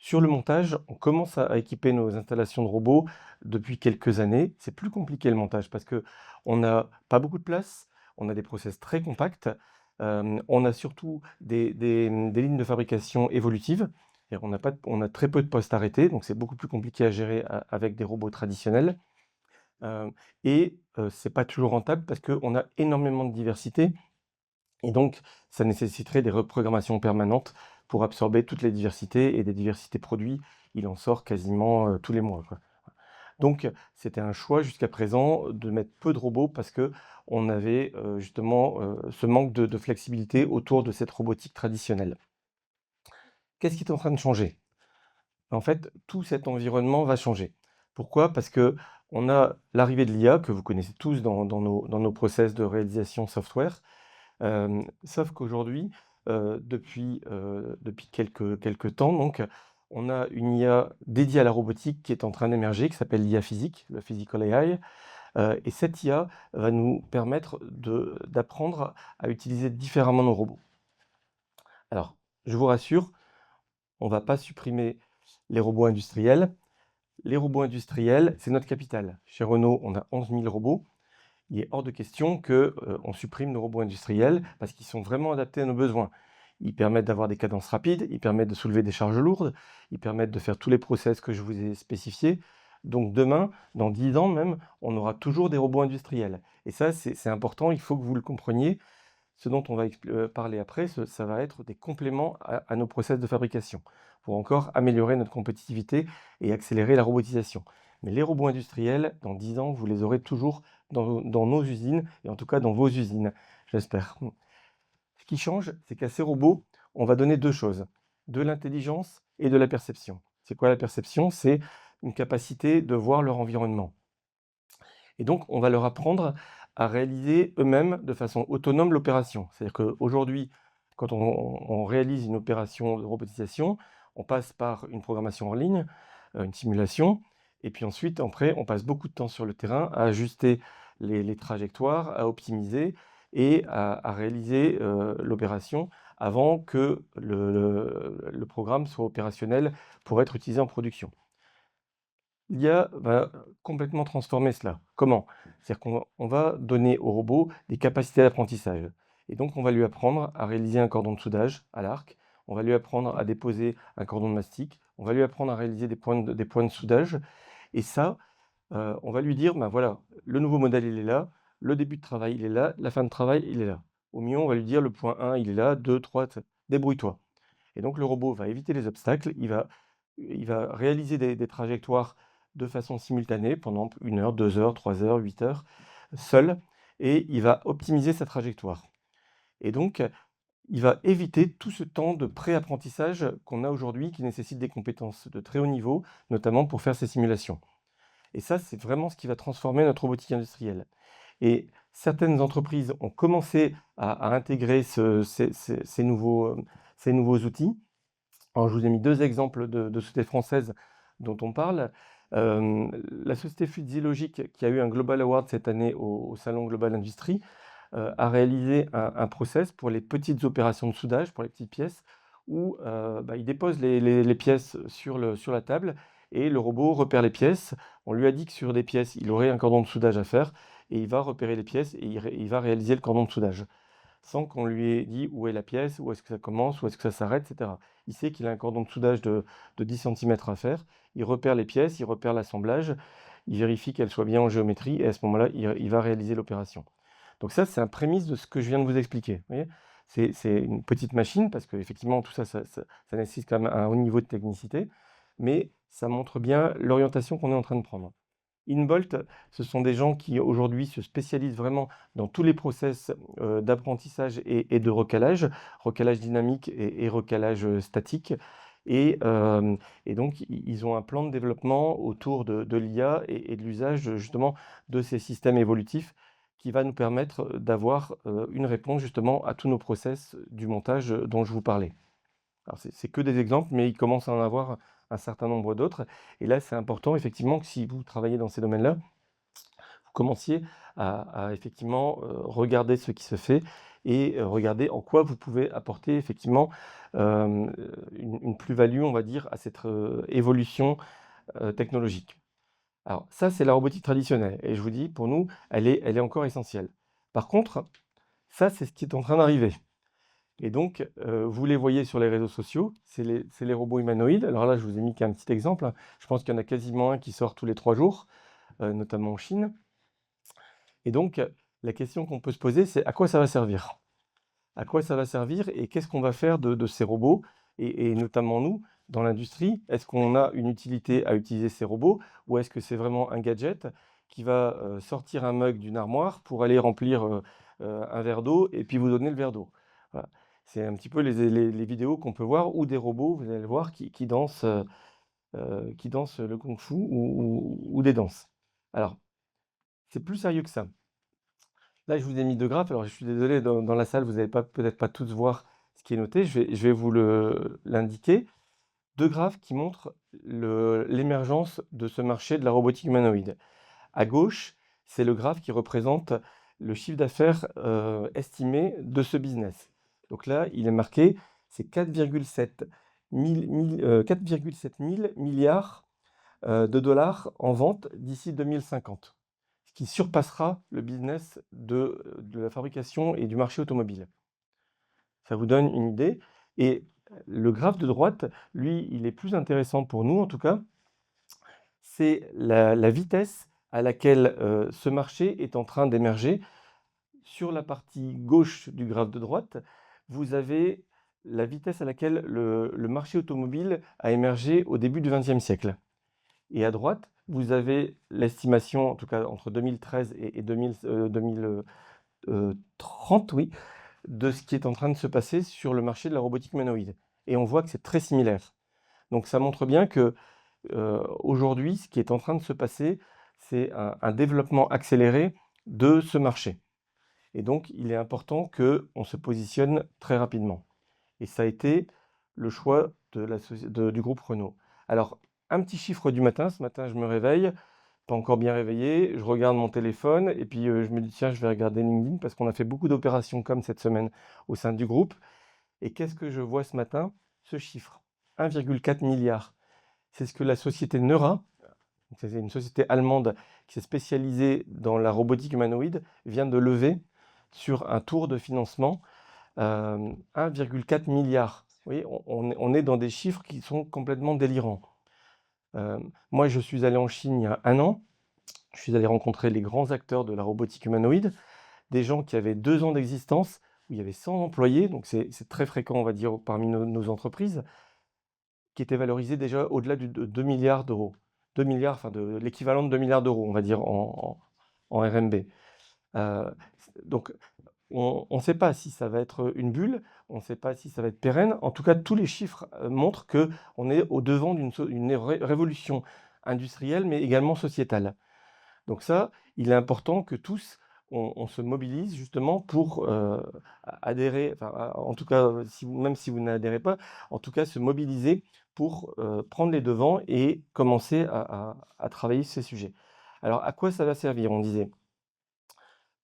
Speaker 4: Sur le montage, on commence à équiper nos installations de robots depuis quelques années. C'est plus compliqué le montage parce qu'on n'a pas beaucoup de place, on a des process très compacts, on a surtout des lignes de fabrication évolutives. On a très peu de postes arrêtés, donc c'est beaucoup plus compliqué à gérer avec des robots traditionnels. C'est pas toujours rentable parce qu'on a énormément de diversité et donc ça nécessiterait des reprogrammations permanentes pour absorber toutes les diversités, et des diversités produits, il en sort quasiment tous les mois, quoi. Donc c'était un choix jusqu'à présent de mettre peu de robots parce qu'on avait justement ce manque de flexibilité autour de cette robotique traditionnelle. Qu'est-ce qui est en train de changer? En fait, tout cet environnement va changer. Pourquoi? Parce qu'on a l'arrivée de l'IA, que vous connaissez tous dans nos process de réalisation software, sauf qu'aujourd'hui, depuis quelques temps, donc, on a une IA dédiée à la robotique qui est en train d'émerger, qui s'appelle l'IA physique, le Physical AI. Et cette IA va nous permettre d'apprendre à utiliser différemment nos robots. Alors, je vous rassure, on ne va pas supprimer les robots industriels. Les robots industriels, c'est notre capital. Chez Renault, on a 11 000 robots. Il est hors de question qu'on supprime nos robots industriels parce qu'ils sont vraiment adaptés à nos besoins. Ils permettent d'avoir des cadences rapides, ils permettent de soulever des charges lourdes, ils permettent de faire tous les process que je vous ai spécifiés. Donc demain, dans 10 ans même, on aura toujours des robots industriels. Et ça, c'est important, il faut que vous le compreniez. Ce dont on va parler après, ça va être des compléments à nos process de fabrication pour encore améliorer notre compétitivité et accélérer la robotisation. Mais les robots industriels, dans 10 ans, vous les aurez toujours dans nos usines, et en tout cas dans vos usines, j'espère. Ce qui change, c'est qu'à ces robots, on va donner deux choses, de l'intelligence et de la perception. C'est quoi la perception? C'est une capacité de voir leur environnement. Et donc, on va leur apprendre à réaliser eux-mêmes de façon autonome l'opération. C'est-à-dire qu'aujourd'hui, quand on réalise une opération de robotisation, on passe par une programmation en ligne, une simulation, et puis ensuite, après, on passe beaucoup de temps sur le terrain à ajuster les trajectoires, à optimiser et à réaliser l'opération avant que le programme soit opérationnel pour être utilisé en production. L'IA va complètement transformer cela. Comment? C'est-à-dire qu'on va donner au robot des capacités d'apprentissage. Et donc, on va lui apprendre à réaliser un cordon de soudage à l'arc, on va lui apprendre à déposer un cordon de mastic, on va lui apprendre à réaliser des points de soudage. Et ça, on va lui dire, ben voilà, le nouveau modèle, il est là, le début de travail, il est là, la fin de travail, il est là. Au mieux, on va lui dire, le point 1, il est là, 2, 3, débrouille-toi. Et donc, le robot va éviter les obstacles, il va réaliser des trajectoires de façon simultanée pendant 1 heure, 2 heures, 3 heures, 8 heures, seul, et il va optimiser sa trajectoire. Et donc, il va éviter tout ce temps de pré-apprentissage qu'on a aujourd'hui, qui nécessite des compétences de très haut niveau, notamment pour faire ces simulations. Et ça, c'est vraiment ce qui va transformer notre robotique industrielle. Et certaines entreprises ont commencé à intégrer ces nouveaux outils. Alors, je vous ai mis 2 exemples de sociétés françaises dont on parle. La société Fluidzilogic, qui a eu un Global Award cette année au Salon Global Industrie, a réalisé un process pour les petites opérations de soudage, pour les petites pièces, où il dépose les pièces sur la table, et le robot repère les pièces. On lui a dit que sur des pièces, il aurait un cordon de soudage à faire, et il va repérer les pièces et il va réaliser le cordon de soudage, sans qu'on lui ait dit où est la pièce, où est-ce que ça commence, où est-ce que ça s'arrête, etc. Il sait qu'il a un cordon de soudage de 10 cm à faire, il repère les pièces, il repère l'assemblage, il vérifie qu'elles soient bien en géométrie, et à ce moment-là, il va réaliser l'opération. Donc ça, c'est un prémisse de ce que je viens de vous expliquer. Vous voyez, c'est une petite machine, parce qu'effectivement, tout ça, ça nécessite quand même un haut niveau de technicité, mais ça montre bien l'orientation qu'on est en train de prendre. InBolt, ce sont des gens qui aujourd'hui se spécialisent vraiment dans tous les process d'apprentissage et de recalage dynamique et recalage statique. Et donc, ils ont un plan de développement autour de l'IA et de l'usage justement de ces systèmes évolutifs qui va nous permettre d'avoir une réponse justement à tous nos process du montage dont je vous parlais. Alors, c'est que des exemples, mais il commence à en avoir un certain nombre d'autres. Et là, c'est important, effectivement, que si vous travaillez dans ces domaines-là, vous commenciez à effectivement regarder ce qui se fait et regarder en quoi vous pouvez apporter effectivement une plus-value, on va dire, à cette évolution technologique. Alors, ça, c'est la robotique traditionnelle. Et je vous dis, pour nous, elle est encore essentielle. Par contre, ça, c'est ce qui est en train d'arriver. Et donc, vous les voyez sur les réseaux sociaux, c'est les robots humanoïdes. Alors là, je vous ai mis qu'un petit exemple, hein. Je pense qu'il y en a quasiment un qui sort tous les 3 jours, notamment en Chine. Et donc, la question qu'on peut se poser, c'est à quoi ça va servir? À quoi ça va servir et qu'est-ce qu'on va faire de ces robots? Et notamment nous, dans l'industrie, est-ce qu'on a une utilité à utiliser ces robots ou est-ce que c'est vraiment un gadget qui va sortir un mug d'une armoire pour aller remplir un verre d'eau et puis vous donner le verre d'eau? Voilà. C'est un petit peu les vidéos qu'on peut voir ou des robots, vous allez le voir, qui dansent le kung-fu ou des danses. Alors, c'est plus sérieux que ça. Là, je vous ai mis 2 graphes. Alors, je suis désolé, dans la salle, vous n'allez peut-être pas tous voir ce qui est noté. Je vais vous l'indiquer. 2 graphes qui montrent l'émergence de ce marché de la robotique humanoïde. À gauche, c'est le graphe qui représente le chiffre d'affaires estimé de ce business. Donc là, il est marqué, c'est 4,7 milliards de dollars en vente d'ici 2050, ce qui surpassera le business de la fabrication et du marché automobile. Ça vous donne une idée. Et le graphe de droite, lui, il est plus intéressant pour nous en tout cas. C'est la vitesse à laquelle ce marché est en train d'émerger. Sur la partie gauche du graphe de droite, vous avez la vitesse à laquelle le marché automobile a émergé au début du XXe siècle. Et à droite, vous avez l'estimation, en tout cas entre 2013 et 2030, oui, de ce qui est en train de se passer sur le marché de la robotique humanoïde. Et on voit que c'est très similaire. Donc ça montre bien que aujourd'hui, ce qui est en train de se passer, c'est un développement accéléré de ce marché. Et donc, il est important qu'on se positionne très rapidement. Et ça a été le choix du groupe Renault. Alors, un petit chiffre du matin. Ce matin, je me réveille, pas encore bien réveillé. Je regarde mon téléphone et puis je me dis, tiens, je vais regarder LinkedIn parce qu'on a fait beaucoup d'opérations comme cette semaine au sein du groupe. Et qu'est-ce que je vois ce matin? Ce chiffre, 1,4 milliard. C'est ce que la société Neura, c'est une société allemande qui s'est spécialisée dans la robotique humanoïde, vient de lever sur un tour de financement 1,4 milliard. Vous voyez, on est dans des chiffres qui sont complètement délirants. Moi, je suis allé en Chine il y a 1 an. Je suis allé rencontrer les grands acteurs de la robotique humanoïde, des gens qui avaient 2 ans d'existence, où il y avait 100 employés, donc c'est très fréquent, on va dire, parmi nos entreprises, qui étaient valorisés déjà au-delà de 2 milliards d'euros. 2 milliards, enfin de l'équivalent de 2 milliards d'euros, on va dire, en RMB. Donc, on ne sait pas si ça va être une bulle, on ne sait pas si ça va être pérenne. En tout cas, tous les chiffres montrent qu'on est au-devant d'une révolution industrielle, mais également sociétale. Donc ça, il est important que tous, on se mobilise justement pour adhérer, enfin, en tout cas, même si vous n'adhérez pas, en tout cas se mobiliser pour prendre les devants et commencer à travailler sur ces sujets. Alors, à quoi ça va servir? On disait.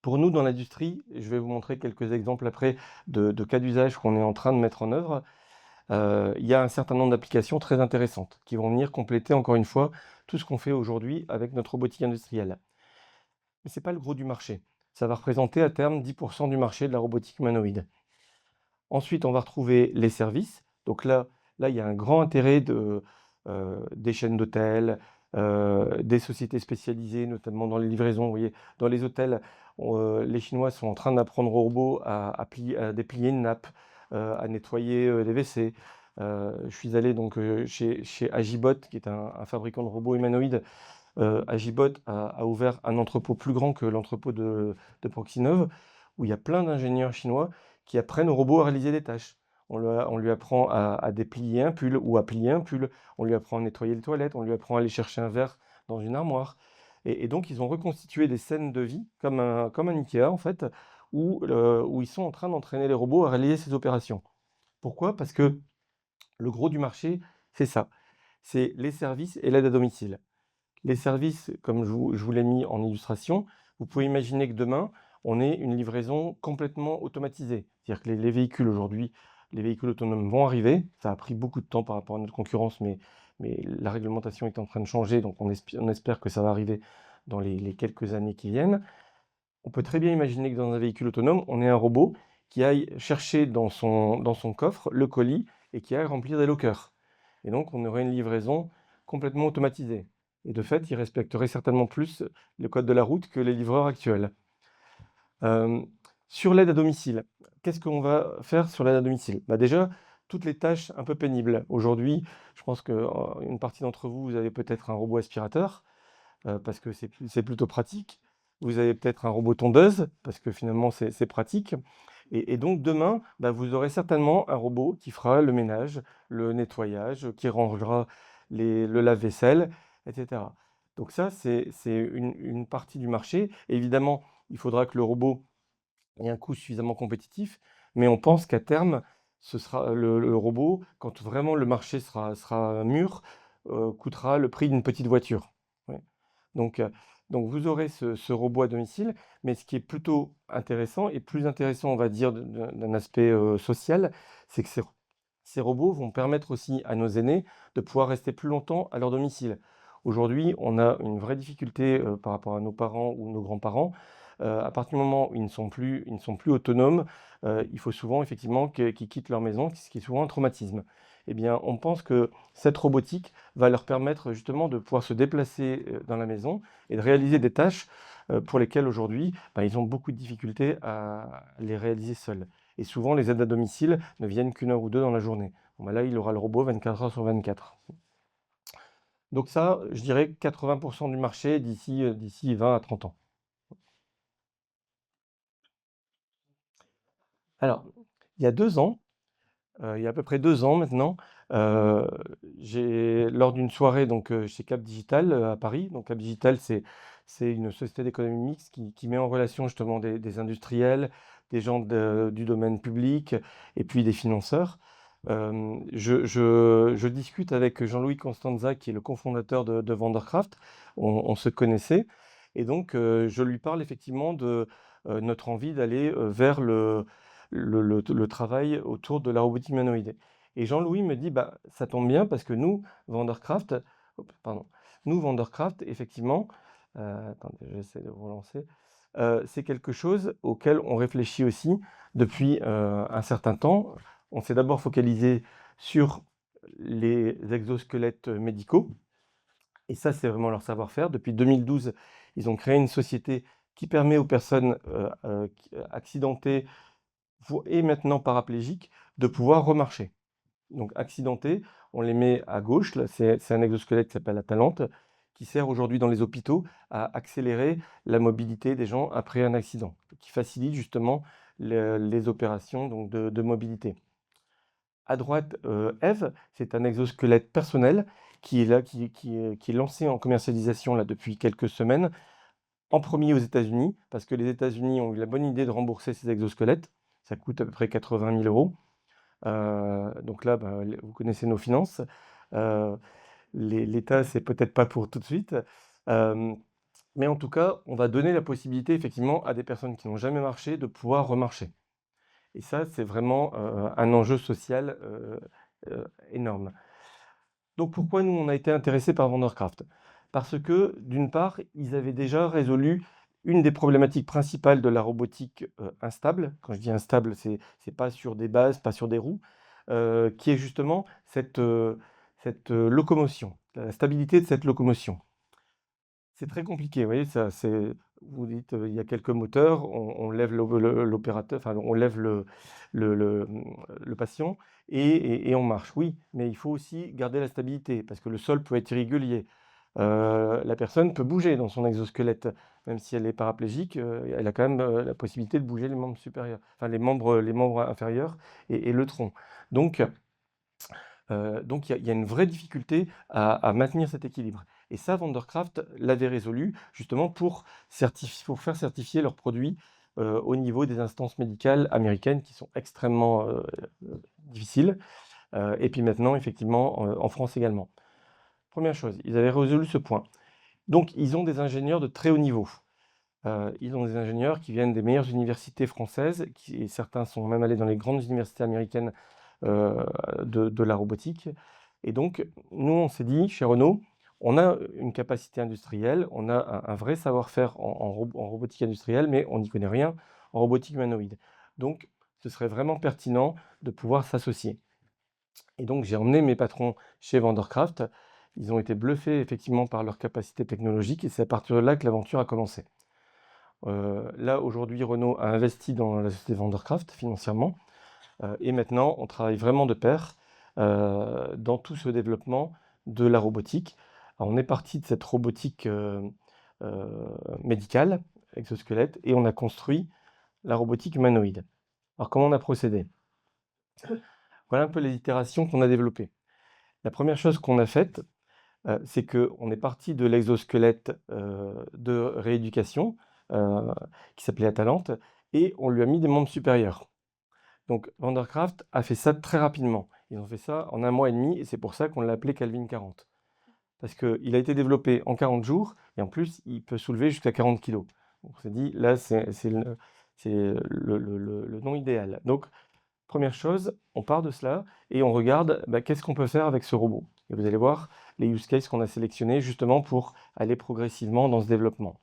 Speaker 4: Pour nous, dans l'industrie, je vais vous montrer quelques exemples après de cas d'usage qu'on est en train de mettre en œuvre. il y a un certain nombre d'applications très intéressantes qui vont venir compléter encore une fois tout ce qu'on fait aujourd'hui avec notre robotique industrielle. Mais ce n'est pas le gros du marché. Ça va représenter à terme 10% du marché de la robotique humanoïde. Ensuite, on va retrouver les services. Donc là, il y a un grand intérêt des chaînes d'hôtels, des sociétés spécialisées, notamment dans les livraisons. Vous voyez, dans les hôtels, les Chinois sont en train d'apprendre aux robots à déplier une nappe, à nettoyer les WC. Je suis allé donc chez Agibot, qui est un fabricant de robots humanoïdes. Agibot a ouvert un entrepôt plus grand que l'entrepôt de Proxinov, où il y a plein d'ingénieurs chinois qui apprennent aux robots à réaliser des tâches. On lui apprend à déplier un pull ou à plier un pull, on lui apprend à nettoyer les toilettes, on lui apprend à aller chercher un verre dans une armoire. Et donc, ils ont reconstitué des scènes de vie, comme un Ikea en fait, où ils sont en train d'entraîner les robots à réaliser ces opérations. Pourquoi? Parce que le gros du marché, c'est ça. C'est les services et l'aide à domicile. Les services, comme je vous l'ai mis en illustration, vous pouvez imaginer que demain, on ait une livraison complètement automatisée. C'est-à-dire que les véhicules aujourd'hui, les véhicules autonomes vont arriver. Ça a pris beaucoup de temps par rapport à notre concurrence, mais la réglementation est en train de changer, donc on espère que ça va arriver dans les quelques années qui viennent. On peut très bien imaginer que dans un véhicule autonome, on ait un robot qui aille chercher dans son coffre le colis et qui aille remplir des lockers. Et donc, on aurait une livraison complètement automatisée. Et de fait, il respecterait certainement plus le code de la route que les livreurs actuels. Sur l'aide à domicile, qu'est-ce qu'on va faire sur l'aide à domicile? Déjà, toutes les tâches un peu pénibles. Aujourd'hui, je pense qu'une partie d'entre vous, vous avez peut-être un robot aspirateur, parce que c'est plutôt pratique. Vous avez peut-être un robot tondeuse, parce que finalement, c'est pratique. Et donc, demain, vous aurez certainement un robot qui fera le ménage, le nettoyage, qui rangera le lave-vaisselle, etc. Donc ça, c'est une partie du marché. Évidemment, il faudra que le robot ait un coût suffisamment compétitif, mais on pense qu'à terme, ce sera le robot, quand vraiment le marché sera mûr, coûtera le prix d'une petite voiture. Ouais. Donc vous aurez ce robot à domicile, mais ce qui est plutôt intéressant, et plus intéressant, on va dire, d'un aspect social, c'est que ces robots vont permettre aussi à nos aînés de pouvoir rester plus longtemps à leur domicile. Aujourd'hui, on a une vraie difficulté par rapport à nos parents ou nos grands-parents. À partir du moment où ils ne sont plus autonomes, il faut souvent effectivement qu'ils quittent leur maison, ce qui est souvent un traumatisme. Eh bien, on pense que cette robotique va leur permettre justement de pouvoir se déplacer dans la maison et de réaliser des tâches pour lesquelles aujourd'hui, ils ont beaucoup de difficultés à les réaliser seuls. Et souvent, les aides à domicile ne viennent qu'une heure ou deux dans la journée. Bon, là, il aura le robot 24 heures sur 24. Donc ça, je dirais 80% du marché d'ici 20 à 30 ans. Alors, il y a 2 ans, il y a à peu près 2 ans maintenant, lors d'une soirée donc, chez Cap Digital, à Paris. Donc Cap Digital, c'est une société d'économie mixte qui met en relation justement des industriels, des gens du domaine public et puis des financeurs. Je discute avec Jean-Louis Constanza, qui est le cofondateur de Vandercraft. On se connaissait et donc je lui parle effectivement de notre envie d'aller vers le travail autour de la robotique humanoïde. Et Jean-Louis me dit, ça tombe bien parce que nous, Vandercraft, effectivement, attendez, j'essaie de vous relancer, c'est quelque chose auquel on réfléchit aussi depuis un certain temps. On s'est d'abord focalisé sur les exosquelettes médicaux, et ça, c'est vraiment leur savoir-faire. Depuis 2012, ils ont créé une société qui permet aux personnes accidentées et maintenant paraplégiques de pouvoir remarcher. Donc accidentés, on les met à gauche, là, c'est un exosquelette qui s'appelle Atalante, qui sert aujourd'hui dans les hôpitaux à accélérer la mobilité des gens après un accident, qui facilite justement les opérations donc, de mobilité. À droite, Eve, c'est un exosquelette personnel qui est là, qui est lancé en commercialisation là, depuis quelques semaines, en premier aux États-Unis, parce que les États-Unis ont eu la bonne idée de rembourser ces exosquelettes. Ça coûte à peu près 80 000 €. Donc là, vous connaissez nos finances. L'État, c'est peut-être pas pour tout de suite. Mais en tout cas, on va donner la possibilité effectivement à des personnes qui n'ont jamais marché de pouvoir remarcher. Et ça, c'est vraiment un enjeu social énorme. Donc pourquoi nous, on a été intéressés par Vandercraft? Parce que, d'une part, ils avaient déjà résolu une des problématiques principales de la robotique instable. Quand je dis instable, c'est pas sur des bases, pas sur des roues, qui est justement cette locomotion, la stabilité de cette locomotion. C'est très compliqué, vous voyez, vous dites, il y a quelques moteurs, on lève l'opérateur, enfin, on lève le patient et on marche. Oui, mais il faut aussi garder la stabilité parce que le sol peut être irrégulier. La personne peut bouger dans son exosquelette, même si elle est paraplégique, elle a quand même la possibilité de bouger les membres supérieurs, enfin les membres inférieurs et le tronc. Donc il y a une vraie difficulté à maintenir cet équilibre. Et ça, Vandercraft l'avait résolu justement pour faire certifier leurs produits au niveau des instances médicales américaines qui sont extrêmement difficiles. Et puis maintenant, effectivement, en France également. Première chose, ils avaient résolu ce point. Donc, ils ont des ingénieurs de très haut niveau. Ils ont des ingénieurs qui viennent des meilleures universités françaises, et certains sont même allés dans les grandes universités américaines de la robotique. Et donc, nous, on s'est dit, chez Renault, on a une capacité industrielle, on a un vrai savoir-faire en robotique industrielle, mais on n'y connaît rien en robotique humanoïde. Donc, ce serait vraiment pertinent de pouvoir s'associer. Et donc, j'ai emmené mes patrons chez Vandercraft. Ils ont été bluffés effectivement par leur capacité technologique et c'est à partir de là que l'aventure a commencé. Là, aujourd'hui, Renault a investi dans la société Vandercraft financièrement. Et maintenant, on travaille vraiment de pair dans tout ce développement de la robotique. Alors, on est parti de cette robotique médicale, exosquelette, et on a construit la robotique humanoïde. Alors, comment on a procédé? Voilà un peu les itérations qu'on a développées. La première chose qu'on a faite, c'est qu'on est parti de l'exosquelette de rééducation, qui s'appelait Atalante, et on lui a mis des membres supérieurs. Donc Vandercraft a fait ça très rapidement. Ils ont fait ça en 1 mois et demi, et c'est pour ça qu'on l'a appelé Calvin 40. Parce qu'il a été développé en 40 jours, et en plus, il peut soulever jusqu'à 40 kg. On s'est dit, là, c'est le nom idéal. Donc, première chose, on part de cela, et on regarde qu'est-ce qu'on peut faire avec ce robot. Et vous allez voir les use cases qu'on a sélectionnés justement pour aller progressivement dans ce développement.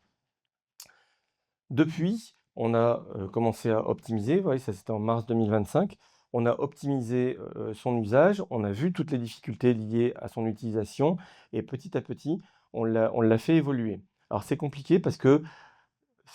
Speaker 4: Depuis, on a commencé à optimiser, vous voyez, ça c'était en mars 2025. On a optimisé son usage, on a vu toutes les difficultés liées à son utilisation, et petit à petit, on l'a fait évoluer. Alors c'est compliqué parce que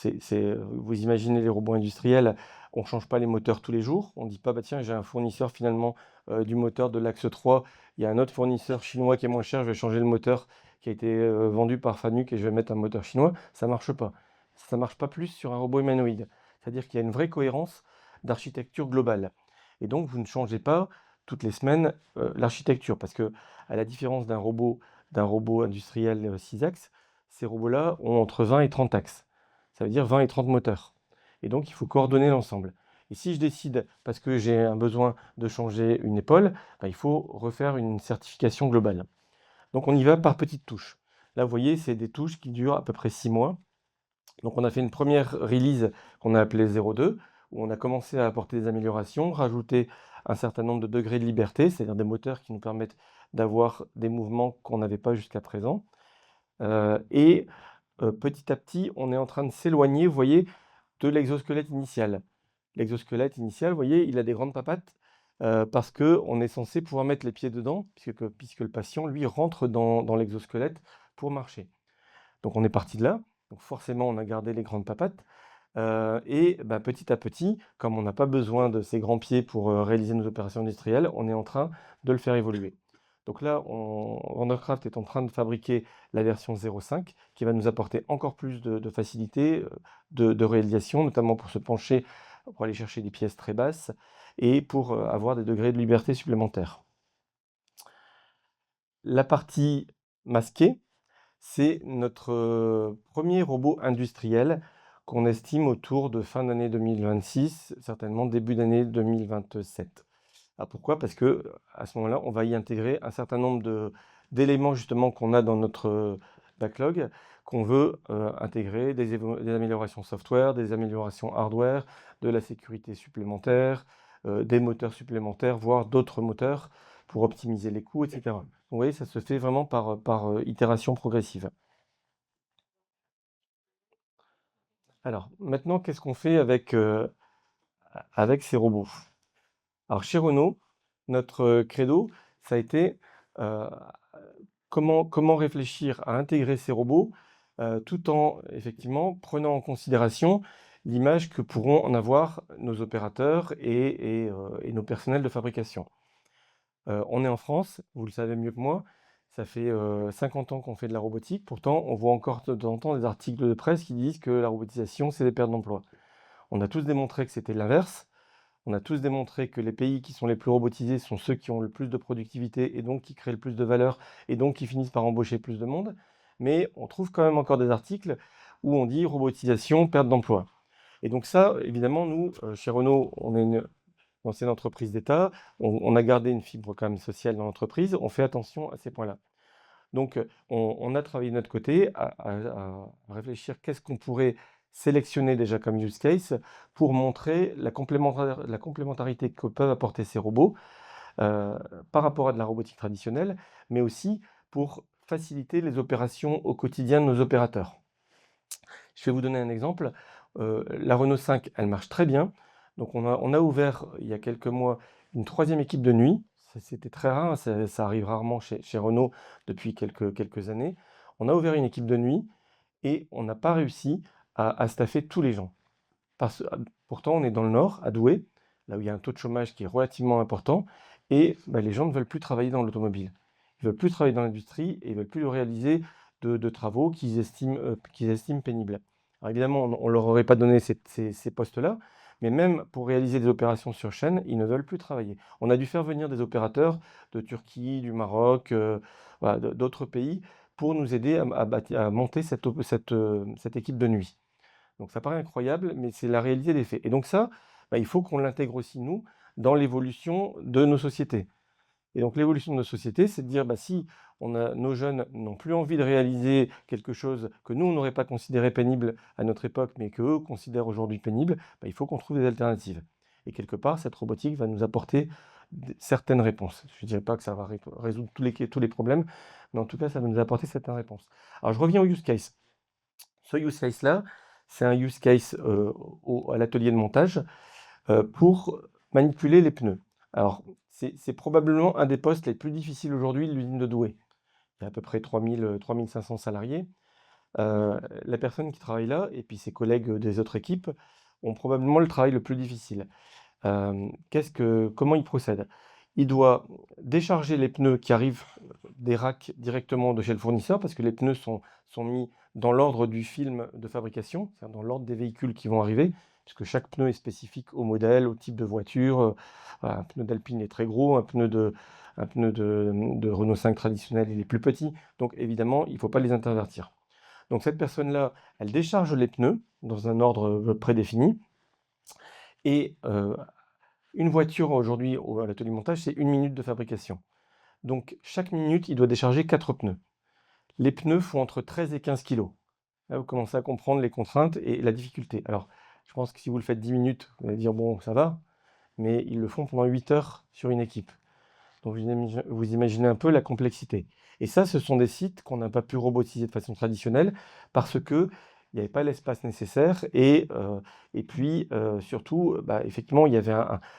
Speaker 4: vous imaginez les robots industriels, on ne change pas les moteurs tous les jours. On ne dit pas, bah tiens, j'ai un fournisseur finalement du moteur de l'axe 3, il y a un autre fournisseur chinois qui est moins cher, je vais changer le moteur qui a été vendu par Fanuc et je vais mettre un moteur chinois. Ça ne marche pas. Ça ne marche pas plus sur un robot humanoïde. C'est-à-dire qu'il y a une vraie cohérence d'architecture globale. Et donc, vous ne changez pas toutes les semaines l'architecture. Parce que, à la différence d'un robot industriel 6 axes, ces robots-là ont entre 20 et 30 axes. Ça veut dire 20 et 30 moteurs. Et donc, il faut coordonner l'ensemble. Et si je décide, parce que j'ai un besoin de changer une épaule, il faut refaire une certification globale. Donc, on y va par petites touches. Là, vous voyez, c'est des touches qui durent à peu près 6 mois. Donc, on a fait une première release qu'on a appelée 02, où on a commencé à apporter des améliorations, rajouter un certain nombre de degrés de liberté, c'est-à-dire des moteurs qui nous permettent d'avoir des mouvements qu'on n'avait pas jusqu'à présent. Petit à petit, on est en train de s'éloigner, vous voyez, de l'exosquelette initial. L'exosquelette initial, vous voyez, il a des grandes papates parce qu'on est censé pouvoir mettre les pieds dedans, puisque le patient, lui, rentre dans l'exosquelette pour marcher. Donc on est parti de là. Donc forcément, on a gardé les grandes papates. Petit à petit, comme on n'a pas besoin de ces grands pieds pour réaliser nos opérations industrielles, on est en train de le faire évoluer. Donc là, Vandercraft est en train de fabriquer la version 0.5 qui va nous apporter encore plus de facilité de réalisation, notamment pour se pencher, pour aller chercher des pièces très basses et pour avoir des degrés de liberté supplémentaires. La partie masquée, c'est notre premier robot industriel qu'on estime autour de fin d'année 2026, certainement début d'année 2027. Alors pourquoi? Parce que à ce moment-là, on va y intégrer un certain nombre d'éléments justement qu'on a dans notre backlog, qu'on veut intégrer, des améliorations software, des améliorations hardware, de la sécurité supplémentaire, des moteurs supplémentaires, voire d'autres moteurs pour optimiser les coûts, etc. Donc, vous voyez, ça se fait vraiment par itération progressive. Alors, maintenant, qu'est-ce qu'on fait avec ces robots? Alors, chez Renault, notre credo, ça a été comment réfléchir à intégrer ces robots tout en, effectivement, prenant en considération l'image que pourront en avoir nos opérateurs et nos personnels de fabrication. On est en France, vous le savez mieux que moi, ça fait 50 ans qu'on fait de la robotique. Pourtant, on voit encore de temps en temps des articles de presse qui disent que la robotisation, c'est des pertes d'emplois. On a tous démontré que c'était l'inverse. On a tous démontré que les pays qui sont les plus robotisés sont ceux qui ont le plus de productivité et donc qui créent le plus de valeur et donc qui finissent par embaucher plus de monde. Mais on trouve quand même encore des articles où on dit robotisation, perte d'emploi. Et donc ça, évidemment, nous, chez Renault, on est une ancienne entreprise d'État, on a gardé une fibre quand même sociale dans l'entreprise, on fait attention à ces points-là. Donc, on a travaillé de notre côté à réfléchir qu'est-ce qu'on pourrait sélectionner déjà comme use case pour montrer la complémentarité que peuvent apporter ces robots par rapport à de la robotique traditionnelle, mais aussi pour faciliter les opérations au quotidien de nos opérateurs. Je vais vous donner un exemple. La Renault 5, elle marche très bien. Donc, on a ouvert il y a quelques mois une 3e équipe de nuit. C'était très rare, ça arrive rarement chez Renault depuis quelques années. On a ouvert une équipe de nuit et on n'a pas réussi à staffer tous les gens. Pourtant, on est dans le Nord, à Douai, là où il y a un taux de chômage qui est relativement important, et les gens ne veulent plus travailler dans l'automobile. Ils ne veulent plus travailler dans l'industrie et ils ne veulent plus réaliser de travaux qu'ils estiment pénibles. Alors évidemment, on ne leur aurait pas donné ces postes-là, mais même pour réaliser des opérations sur chaîne, ils ne veulent plus travailler. On a dû faire venir des opérateurs de Turquie, du Maroc, voilà, d'autres pays, pour nous aider à monter cette équipe de nuit. Donc ça paraît incroyable, mais c'est la réalité des faits. Et donc ça, il faut qu'on l'intègre aussi, nous, dans l'évolution de nos sociétés. Et donc l'évolution de nos sociétés, c'est de dire, si nos jeunes n'ont plus envie de réaliser quelque chose que nous, on n'aurait pas considéré pénible à notre époque, mais qu'eux considèrent aujourd'hui pénible, il faut qu'on trouve des alternatives. Et quelque part, cette robotique va nous apporter certaines réponses. Je ne dirais pas que ça va résoudre tous les problèmes, mais en tout cas, ça va nous apporter certaines réponses. Alors je reviens au use case. Ce use case-là, c'est un use case à l'atelier de montage pour manipuler les pneus. Alors, c'est probablement un des postes les plus difficiles aujourd'hui de l'usine de Douai. Il y a à peu près 3500 salariés. La personne qui travaille là, et puis ses collègues des autres équipes, ont probablement le travail le plus difficile. Comment il procède? Il doit décharger les pneus qui arrivent des racks directement de chez le fournisseur, parce que les pneus sont mis dans l'ordre du film de fabrication, c'est-à-dire dans l'ordre des véhicules qui vont arriver, puisque chaque pneu est spécifique au modèle, au type de voiture. Un pneu d'Alpine est très gros, un pneu de Renault 5 traditionnel il est plus petit, donc évidemment, il ne faut pas les intervertir. Donc cette personne-là, elle décharge les pneus dans un ordre prédéfini, et une voiture aujourd'hui à l'atelier de montage, c'est 1 minute de fabrication. Donc chaque minute, il doit décharger 4 pneus. Les pneus font entre 13 et 15 kg. Là, vous commencez à comprendre les contraintes et la difficulté. Alors, je pense que si vous le faites 10 minutes, vous allez dire, bon, ça va, mais ils le font pendant 8 heures sur une équipe. Donc, vous imaginez un peu la complexité. Et ça, ce sont des sites qu'on n'a pas pu robotiser de façon traditionnelle parce qu'il n'y avait pas l'espace nécessaire et puis, surtout, effectivement,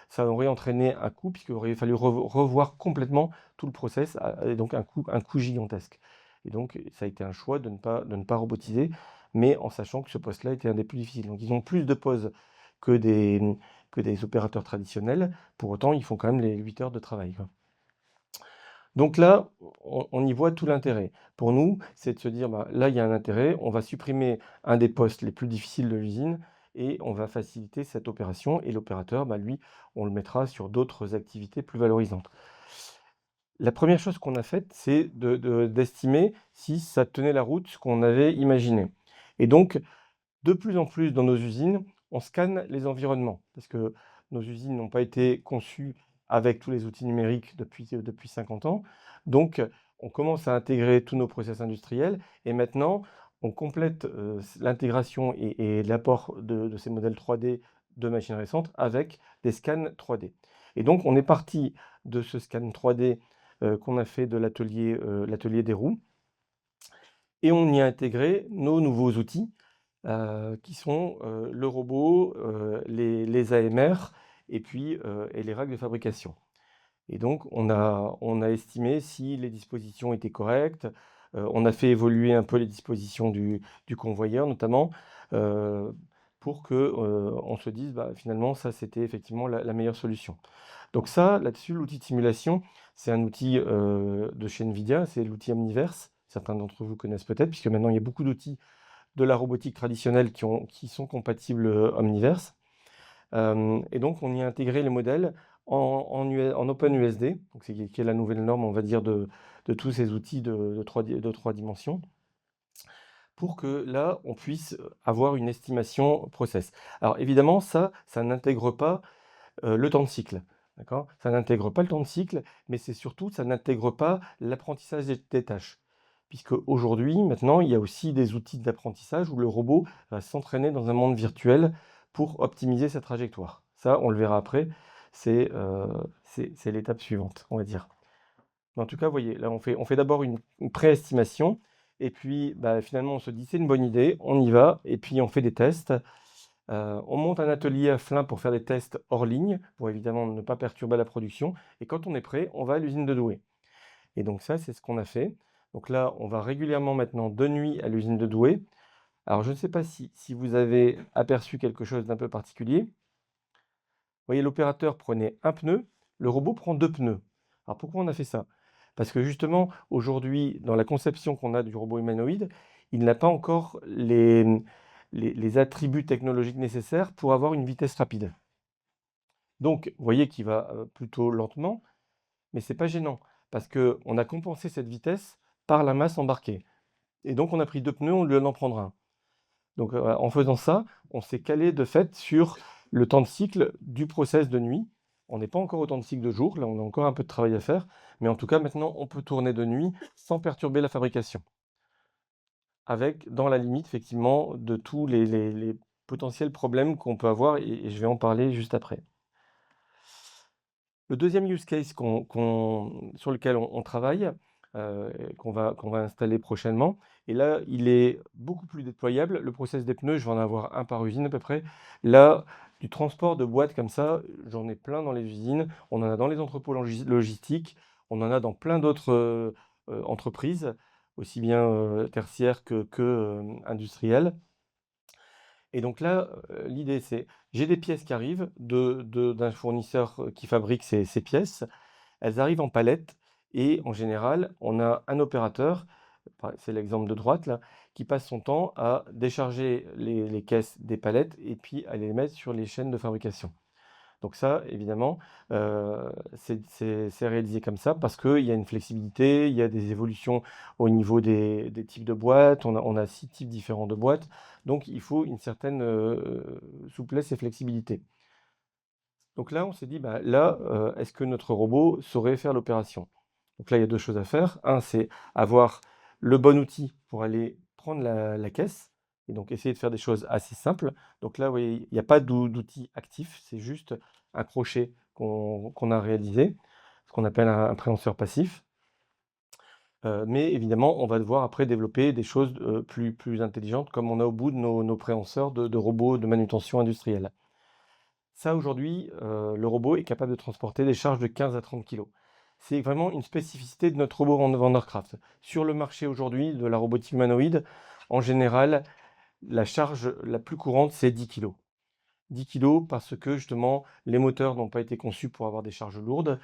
Speaker 4: ça aurait entraîné un coût puisqu'il aurait fallu revoir complètement tout le process, et donc un coût gigantesque. Et donc, ça a été un choix de ne pas robotiser, mais en sachant que ce poste-là était un des plus difficiles. Donc, ils ont plus de pauses que des opérateurs traditionnels. Pour autant, ils font quand même les 8 heures de travail, quoi. Donc là, on y voit tout l'intérêt. Pour nous, c'est de se dire, là, il y a un intérêt, on va supprimer un des postes les plus difficiles de l'usine et on va faciliter cette opération. Et l'opérateur, lui, on le mettra sur d'autres activités plus valorisantes. La première chose qu'on a faite, c'est d'estimer si ça tenait la route, ce qu'on avait imaginé. Et donc, de plus en plus dans nos usines, on scanne les environnements, parce que nos usines n'ont pas été conçues avec tous les outils numériques depuis 50 ans. Donc, on commence à intégrer tous nos process industriels, et maintenant, on complète l'intégration et l'apport de ces modèles 3D de machines récentes avec des scans 3D. Et donc, on est parti de ce scan 3D qu'on a fait de l'atelier des roues, et on y a intégré nos nouveaux outils, qui sont le robot, les AMR, et puis et les racks de fabrication. Et donc, on a estimé si les dispositions étaient correctes. On a fait évoluer un peu les dispositions du convoyeur, notamment, pour que on se dise, bah, finalement, ça, c'était effectivement la meilleure solution. Donc ça, là-dessus, l'outil de simulation, c'est un outil de chez NVIDIA, c'est l'outil Omniverse. Certains d'entre vous connaissent peut-être, puisque maintenant, il y a beaucoup d'outils de la robotique traditionnelle qui sont compatibles Omniverse. Et donc, on y a intégré les modèles en OpenUSD, donc qui est la nouvelle norme, on va dire, de tous ces outils de 3 dimensions, pour que là, on puisse avoir une estimation process. Alors évidemment, ça n'intègre pas le temps de cycle. D'accord? Ça n'intègre pas le temps de cycle, mais c'est surtout, ça n'intègre pas l'apprentissage des tâches. Puisque aujourd'hui, maintenant, il y a aussi des outils d'apprentissage où le robot va s'entraîner dans un monde virtuel pour optimiser sa trajectoire. Ça, on le verra après, c'est l'étape suivante, on va dire. Mais en tout cas, vous voyez, là, on fait d'abord une préestimation, et puis bah, finalement, on se dit, c'est une bonne idée, on y va, et puis on fait des tests. On monte un atelier à Flins pour faire des tests hors ligne, pour évidemment ne pas perturber la production. Et quand on est prêt, on va à l'usine de Douai. Et donc ça, c'est ce qu'on a fait. Donc là, on va régulièrement maintenant de nuit à l'usine de Douai. Alors je ne sais pas si vous avez aperçu quelque chose d'un peu particulier. Vous voyez, l'opérateur prenait un pneu, le robot prend 2 pneus. Alors pourquoi on a fait ça? Parce que justement, aujourd'hui, dans la conception qu'on a du robot humanoïde, il n'a pas encore les attributs technologiques nécessaires pour avoir une vitesse rapide. Donc, vous voyez qu'il va plutôt lentement, mais ce n'est pas gênant, parce qu'on a compensé cette vitesse par la masse embarquée. Et donc, on a pris 2 pneus, on lui en prendre un. Donc, en faisant ça, on s'est calé de fait sur le temps de cycle du process de nuit. On n'est pas encore au temps de cycle de jour, là on a encore un peu de travail à faire, mais en tout cas maintenant on peut tourner de nuit sans perturber la fabrication. Avec, dans la limite effectivement, de tous les potentiels problèmes qu'on peut avoir, et je vais en parler juste après. Le deuxième use case sur lequel on travaille, qu'on va installer prochainement, et là, il est beaucoup plus déployable. Le process des pneus, je vais en avoir un par usine à peu près. Là, du transport de boîtes comme ça, j'en ai plein dans les usines. On en a dans les entrepôts logistiques. On en a dans plein d'autres entreprises, aussi bien tertiaires que industrielles. Et donc là, l'idée, c'est, j'ai des pièces qui arrivent d'un fournisseur qui fabrique ces pièces. Elles arrivent en palette, et en général, on a un opérateur, c'est l'exemple de droite là, qui passe son temps à décharger les caisses des palettes et puis à les mettre sur les chaînes de fabrication. Donc ça, évidemment, c'est réalisé comme ça parce qu'il y a une flexibilité, il y a des évolutions au niveau des types de boîtes. On a 6 types différents de boîtes, donc il faut une certaine souplesse et flexibilité. Donc là, on s'est dit, bah, là, est-ce que notre robot saurait faire l'opération? Donc là, il y a 2 choses à faire. Un, c'est avoir le bon outil pour aller prendre la caisse, et donc essayer de faire des choses assez simples. Donc là, vous voyez, il n'y a pas d'outil actif, c'est juste un crochet qu'on a réalisé, ce qu'on appelle un préhenseur passif. Mais évidemment, on va devoir après développer des choses plus intelligentes, comme on a au bout de nos préhenseurs de robots de manutention industrielle. Ça, aujourd'hui, le robot est capable de transporter des charges de 15 à 30 kg. C'est vraiment une spécificité de notre robot Vandercraft. Sur le marché aujourd'hui de la robotique humanoïde, en général, la charge la plus courante, c'est 10 kg. 10 kg parce que justement, les moteurs n'ont pas été conçus pour avoir des charges lourdes,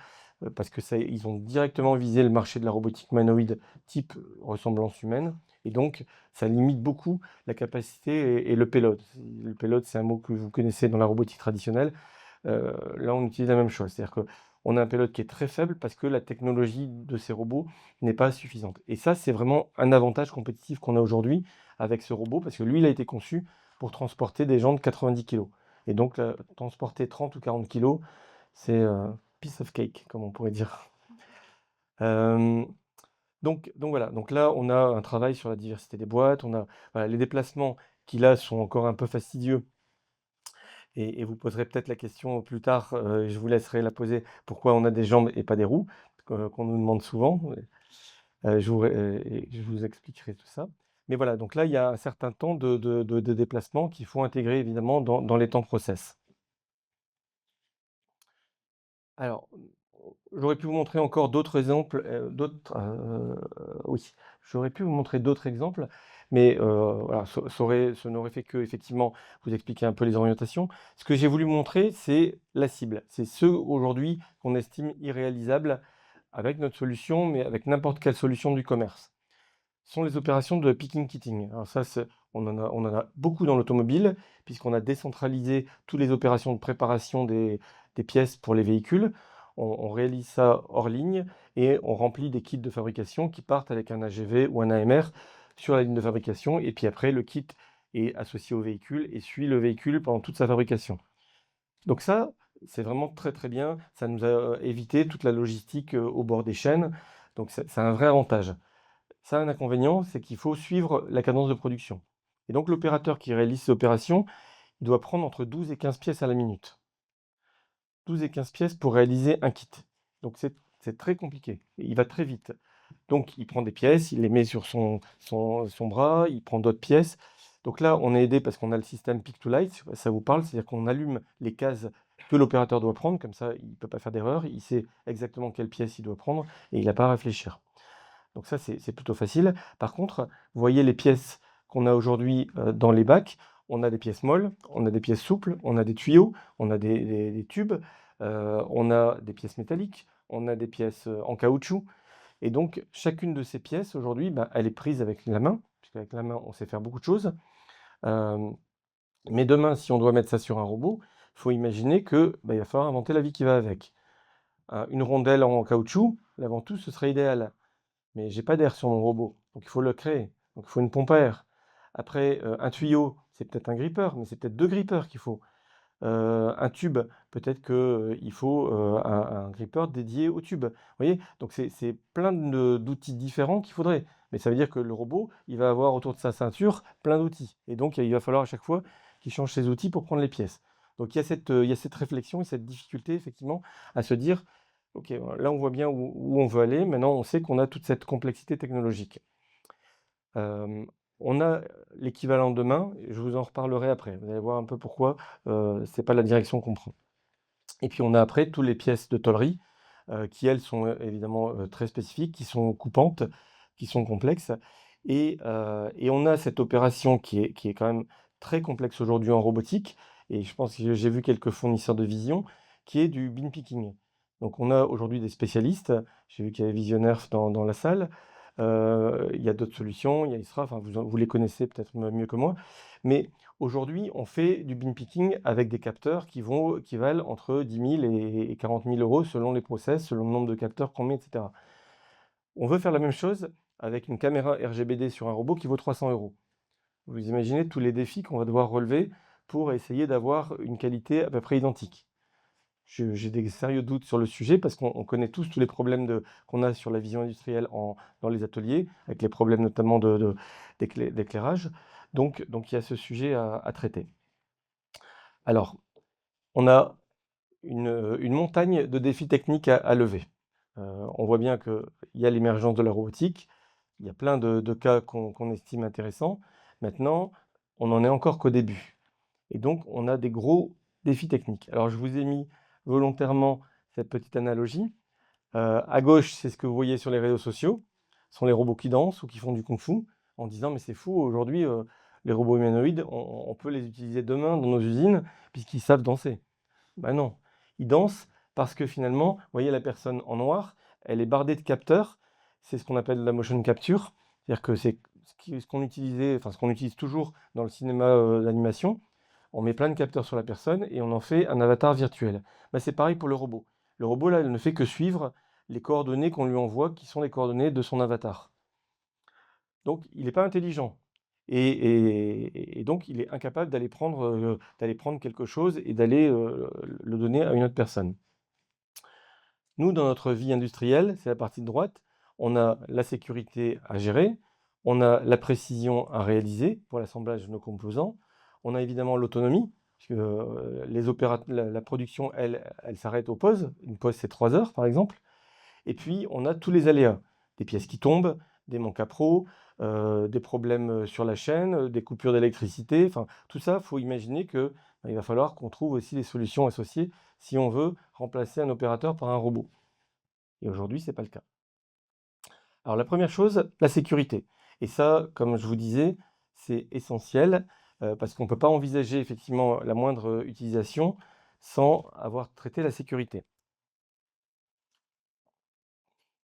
Speaker 4: parce que ils ont directement visé le marché de la robotique humanoïde type ressemblance humaine, et donc ça limite beaucoup la capacité et le payload. Le payload, c'est un mot que vous connaissez dans la robotique traditionnelle. Là, on utilise la même chose, c'est-à-dire qu'on a un payload qui est très faible parce que la technologie de ces robots n'est pas suffisante. Et ça, c'est vraiment un avantage compétitif qu'on a aujourd'hui avec ce robot, parce que lui, il a été conçu pour transporter des gens de 90 kg. Et donc, transporter 30 ou 40 kg, c'est piece of cake, comme on pourrait dire. Donc voilà, donc là, on a un travail sur la diversité des boîtes. Voilà, les déplacements qui, là, sont encore un peu fastidieux. Et vous poserez peut-être la question plus tard, je vous laisserai la poser, pourquoi on a des jambes et pas des roues, qu'on nous demande souvent. Et je vous expliquerai tout ça. Mais voilà, donc là, il y a un certain temps de déplacement qu'il faut intégrer évidemment dans les temps process. Alors, j'aurais pu vous montrer encore d'autres exemples, oui, j'aurais pu vous montrer d'autres exemples, mais voilà, ça n'aurait fait que effectivement vous expliquer un peu les orientations. Ce que j'ai voulu montrer, c'est la cible. C'est ceux aujourd'hui qu'on estime irréalisables avec notre solution, mais avec n'importe quelle solution du commerce. Ce sont les opérations de picking kitting. Alors ça, on en a beaucoup dans l'automobile, puisqu'on a décentralisé toutes les opérations de préparation des pièces pour les véhicules. On réalise ça hors ligne et on remplit des kits de fabrication qui partent avec un AGV ou un AMR sur la ligne de fabrication. Et puis après, le kit est associé au véhicule et suit le véhicule pendant toute sa fabrication. Donc ça, c'est vraiment très très bien. Ça nous a évité toute la logistique au bord des chaînes. Donc c'est un vrai avantage. Ça a un inconvénient, c'est qu'il faut suivre la cadence de production. Et donc l'opérateur qui réalise ces opérations, il doit prendre entre 12 et 15 pièces à la minute. 12 et 15 pièces pour réaliser un kit. Donc c'est très compliqué. Et il va très vite. Donc il prend des pièces, il les met sur son bras, il prend d'autres pièces. Donc là, on est aidé parce qu'on a le système Pick to Light, ça vous parle, c'est-à-dire qu'on allume les cases que l'opérateur doit prendre, comme ça il ne peut pas faire d'erreur, il sait exactement quelle pièce il doit prendre et il n'a pas à réfléchir. Donc ça, c'est plutôt facile. Par contre, vous voyez les pièces qu'on a aujourd'hui dans les bacs. On a des pièces molles, on a des pièces souples, on a des tuyaux, on a des tubes, on a des pièces métalliques, on a des pièces en caoutchouc. Et donc, chacune de ces pièces, aujourd'hui, elle est prise avec la main, puisqu'avec la main, on sait faire beaucoup de choses. Mais demain, si on doit mettre ça sur un robot, il faut imaginer qu'il va falloir inventer la vie qui va avec. Une rondelle en caoutchouc, la ventouse, ce serait idéal. Mais j'ai pas d'air sur mon robot, donc il faut le créer. Donc il faut une pompe à air. Après, un tuyau, c'est peut-être un gripper, mais c'est peut-être deux grippeurs qu'il faut. Un tube, peut-être qu'il faut un gripper dédié au tube. Vous voyez? Donc c'est plein d'outils différents qu'il faudrait. Mais ça veut dire que le robot, il va avoir autour de sa ceinture plein d'outils. Et donc il va falloir à chaque fois qu'il change ses outils pour prendre les pièces. Donc il y a cette réflexion et cette difficulté, effectivement, à se dire, OK, là on voit bien où on veut aller. Maintenant, on sait qu'on a toute cette complexité technologique. On a l'équivalent demain, et je vous en reparlerai après. Vous allez voir un peu pourquoi c'est pas la direction qu'on prend. Et puis on a après toutes les pièces de tôlerie qui, elles, sont évidemment très spécifiques, qui sont coupantes, qui sont complexes. Et on a cette opération qui est quand même très complexe aujourd'hui en robotique. Et je pense que j'ai vu quelques fournisseurs de vision, qui est du bin picking. Donc on a aujourd'hui des spécialistes. J'ai vu qu'il y avait Visionaire dans la salle. Il y a d'autres solutions, il y a ISRA, enfin vous les connaissez peut-être mieux que moi. Mais aujourd'hui, on fait du bin picking avec des capteurs qui valent entre 10 000 et 40 000 euros selon les process, selon le nombre de capteurs qu'on met, etc. On veut faire la même chose avec une caméra RGBD sur un robot qui vaut 300 euros. Vous imaginez tous les défis qu'on va devoir relever pour essayer d'avoir une qualité à peu près identique. J'ai des sérieux doutes sur le sujet parce qu'on connaît tous les problèmes qu'on a sur la vision industrielle dans les ateliers, avec les problèmes notamment d'éclairage. Donc il y a ce sujet à traiter. Alors, on a une montagne de défis techniques à lever. On voit bien qu'il y a l'émergence de la robotique, il y a plein de cas qu'on estime intéressants. Maintenant, on n'en est encore qu'au début. Et donc, on a des gros défis techniques. Alors, je vous ai mis volontairement cette petite analogie. À gauche, c'est ce que vous voyez sur les réseaux sociaux. Ce sont les robots qui dansent ou qui font du kung-fu, en disant mais c'est fou, aujourd'hui, les robots humanoïdes, on peut les utiliser demain dans nos usines, puisqu'ils savent danser. Ben non, ils dansent parce que finalement, vous voyez la personne en noir, elle est bardée de capteurs. C'est ce qu'on appelle la motion capture. C'est-à-dire que c'est ce qu'on utilise toujours dans le cinéma d'animation. On met plein de capteurs sur la personne et on en fait un avatar virtuel. C'est pareil pour le robot. Le robot, là, il ne fait que suivre les coordonnées qu'on lui envoie, qui sont les coordonnées de son avatar. Donc, il n'est pas intelligent. Et donc, il est incapable d'aller prendre quelque chose et d'aller le donner à une autre personne. Nous, dans notre vie industrielle, c'est la partie de droite, on a la sécurité à gérer, on a la précision à réaliser pour l'assemblage de nos composants, on a évidemment l'autonomie, parce que la production, elle s'arrête aux pauses. Une pause, c'est 3 heures, par exemple. Et puis, on a tous les aléas, des pièces qui tombent, des manques à pro, des problèmes sur la chaîne, des coupures d'électricité. Enfin, tout ça, il faut imaginer que il va falloir qu'on trouve aussi des solutions associées si on veut remplacer un opérateur par un robot. Et aujourd'hui, ce n'est pas le cas. Alors, la première chose, la sécurité. Et ça, comme je vous disais, c'est essentiel parce qu'on ne peut pas envisager effectivement la moindre utilisation sans avoir traité la sécurité.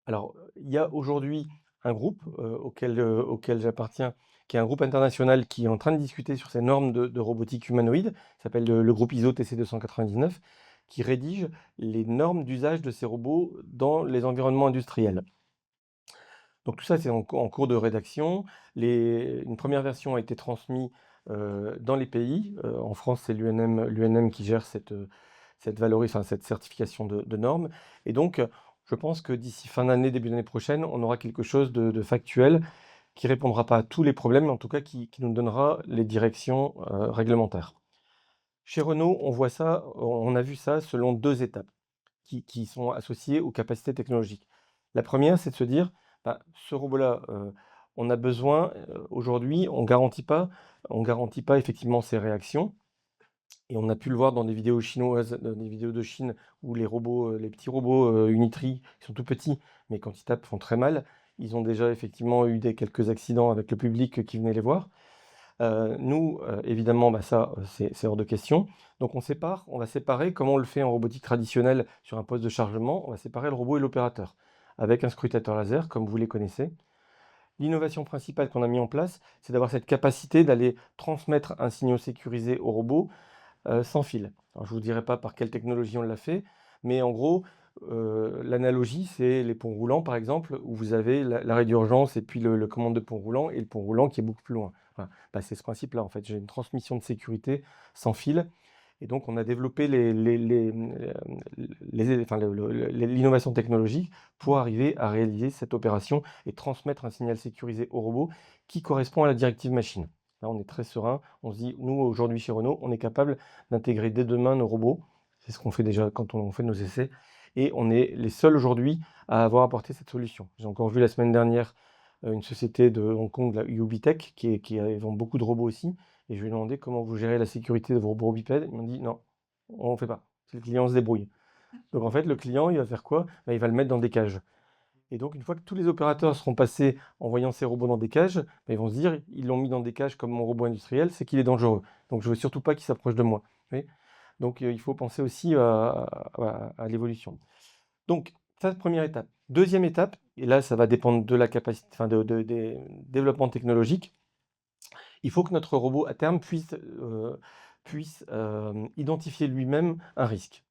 Speaker 4: Alors, il y a aujourd'hui un groupe auquel j'appartiens, qui est un groupe international qui est en train de discuter sur ces normes de robotique humanoïde, qui s'appelle le groupe ISO TC 299, qui rédige les normes d'usage de ces robots dans les environnements industriels. Donc tout ça, c'est en cours de rédaction. Une première version a été transmise dans les pays. En France, c'est l'UNM qui gère cette certification de normes. Et donc, je pense que d'ici fin d'année, début d'année prochaine, on aura quelque chose de factuel qui ne répondra pas à tous les problèmes, mais en tout cas qui nous donnera les directions réglementaires. Chez Renault, on a vu ça selon 2 étapes qui sont associées aux capacités technologiques. La première, c'est de se dire, ce robot-là, on a besoin, aujourd'hui, on garantit pas effectivement ses réactions. Et on a pu le voir dans des vidéos chinoises, dans des vidéos de Chine, où les petits robots Unitree, qui sont tout petits, mais quand ils tapent, font très mal. Ils ont déjà effectivement eu quelques accidents avec le public qui venait les voir. Nous, évidemment, ça, c'est hors de question. Donc on va séparer, comme on le fait en robotique traditionnelle sur un poste de chargement, on va séparer le robot et l'opérateur, avec un scrutateur laser, comme vous les connaissez. L'innovation principale qu'on a mis en place, c'est d'avoir cette capacité d'aller transmettre un signal sécurisé au robot sans fil. Alors, je ne vous dirai pas par quelle technologie on l'a fait, mais en gros, l'analogie, c'est les ponts roulants, par exemple, où vous avez l'arrêt d'urgence et puis le commande de pont roulant, et le pont roulant qui est beaucoup plus loin. Voilà. C'est ce principe-là, en fait. J'ai une transmission de sécurité sans fil. Et donc, on a développé l'innovation technologique pour arriver à réaliser cette opération et transmettre un signal sécurisé au robot qui correspond à la directive machine. Là, on est très serein. On se dit, nous, aujourd'hui, chez Renault, on est capable d'intégrer dès demain nos robots. C'est ce qu'on fait déjà quand on fait nos essais. Et on est les seuls aujourd'hui à avoir apporté cette solution. J'ai encore vu la semaine dernière une société de Hong Kong, la Ubitech, qui vend beaucoup de robots aussi. Et je lui ai demandé comment vous gérez la sécurité de vos robots bipèdes. Ils m'ont dit, non, on ne fait pas. C'est le client se débrouille. Donc en fait, le client, il va faire quoi? Il va le mettre dans des cages. Et donc, une fois que tous les opérateurs seront passés en voyant ces robots dans des cages, ils vont se dire, ils l'ont mis dans des cages comme mon robot industriel, c'est qu'il est dangereux. Donc, je ne veux surtout pas qu'il s'approche de moi. Vous voyez. Donc, il faut penser aussi à l'évolution. Donc, ça, première étape. Deuxième étape, et là, ça va dépendre de la capacité, des développements technologiques. Il faut que notre robot, à terme, puisse identifier lui-même un risque.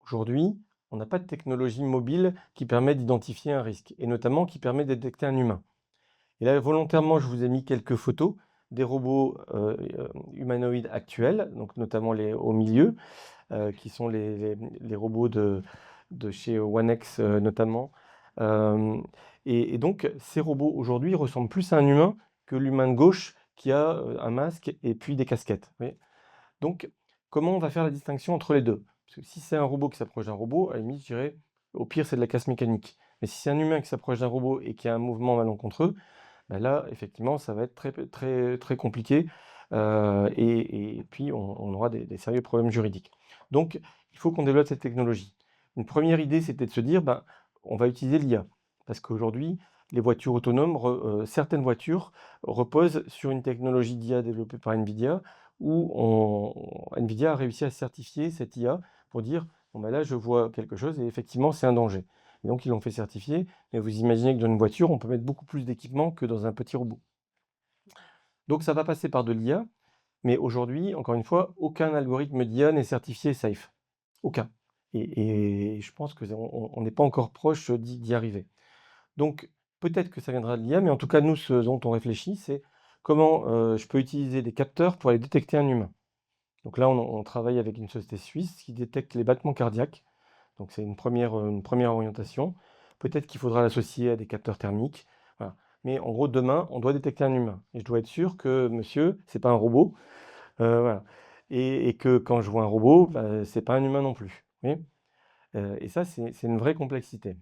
Speaker 4: Aujourd'hui, on n'a pas de technologie mobile qui permet d'identifier un risque, et notamment qui permet de détecter un humain. Et là, volontairement, je vous ai mis quelques photos des robots humanoïdes actuels, donc notamment au milieu, qui sont les robots de chez OneX notamment. Et donc, ces robots aujourd'hui ressemblent plus à un humain que l'humain de gauche qui a un masque et puis des casquettes. Vous voyez. Donc, comment on va faire la distinction entre les deux? Parce que si c'est un robot qui s'approche d'un robot, à la limite, je dirais, au pire, c'est de la casse mécanique. Mais si c'est un humain qui s'approche d'un robot et qui a un mouvement malencontreux, là, effectivement, ça va être très, très, très compliqué. Et puis, on aura des sérieux problèmes juridiques. Donc, il faut qu'on développe cette technologie. Une première idée, c'était de se dire, on va utiliser l'IA. Parce qu'aujourd'hui, les voitures autonomes, certaines voitures reposent sur une technologie d'IA développée par NVIDIA, où NVIDIA a réussi à certifier cette IA pour dire, là, je vois quelque chose et effectivement, c'est un danger. Et donc, ils l'ont fait certifier. Mais vous imaginez que dans une voiture, on peut mettre beaucoup plus d'équipement que dans un petit robot. Donc, ça va passer par de l'IA. Mais aujourd'hui, encore une fois, aucun algorithme d'IA n'est certifié safe. Aucun. Et je pense qu'on n'est pas encore proche d'y arriver. Donc, peut-être que ça viendra de l'IA, mais en tout cas, nous, ce dont on réfléchit, c'est comment je peux utiliser des capteurs pour aller détecter un humain. Donc là, on travaille avec une société suisse qui détecte les battements cardiaques. Donc c'est une première orientation. Peut-être qu'il faudra l'associer à des capteurs thermiques. Voilà. Mais en gros, demain, on doit détecter un humain. Et je dois être sûr que monsieur, c'est pas un robot. Voilà. et que quand je vois un robot, c'est pas un humain non plus. Vous voyez. Et ça, c'est une vraie complexité.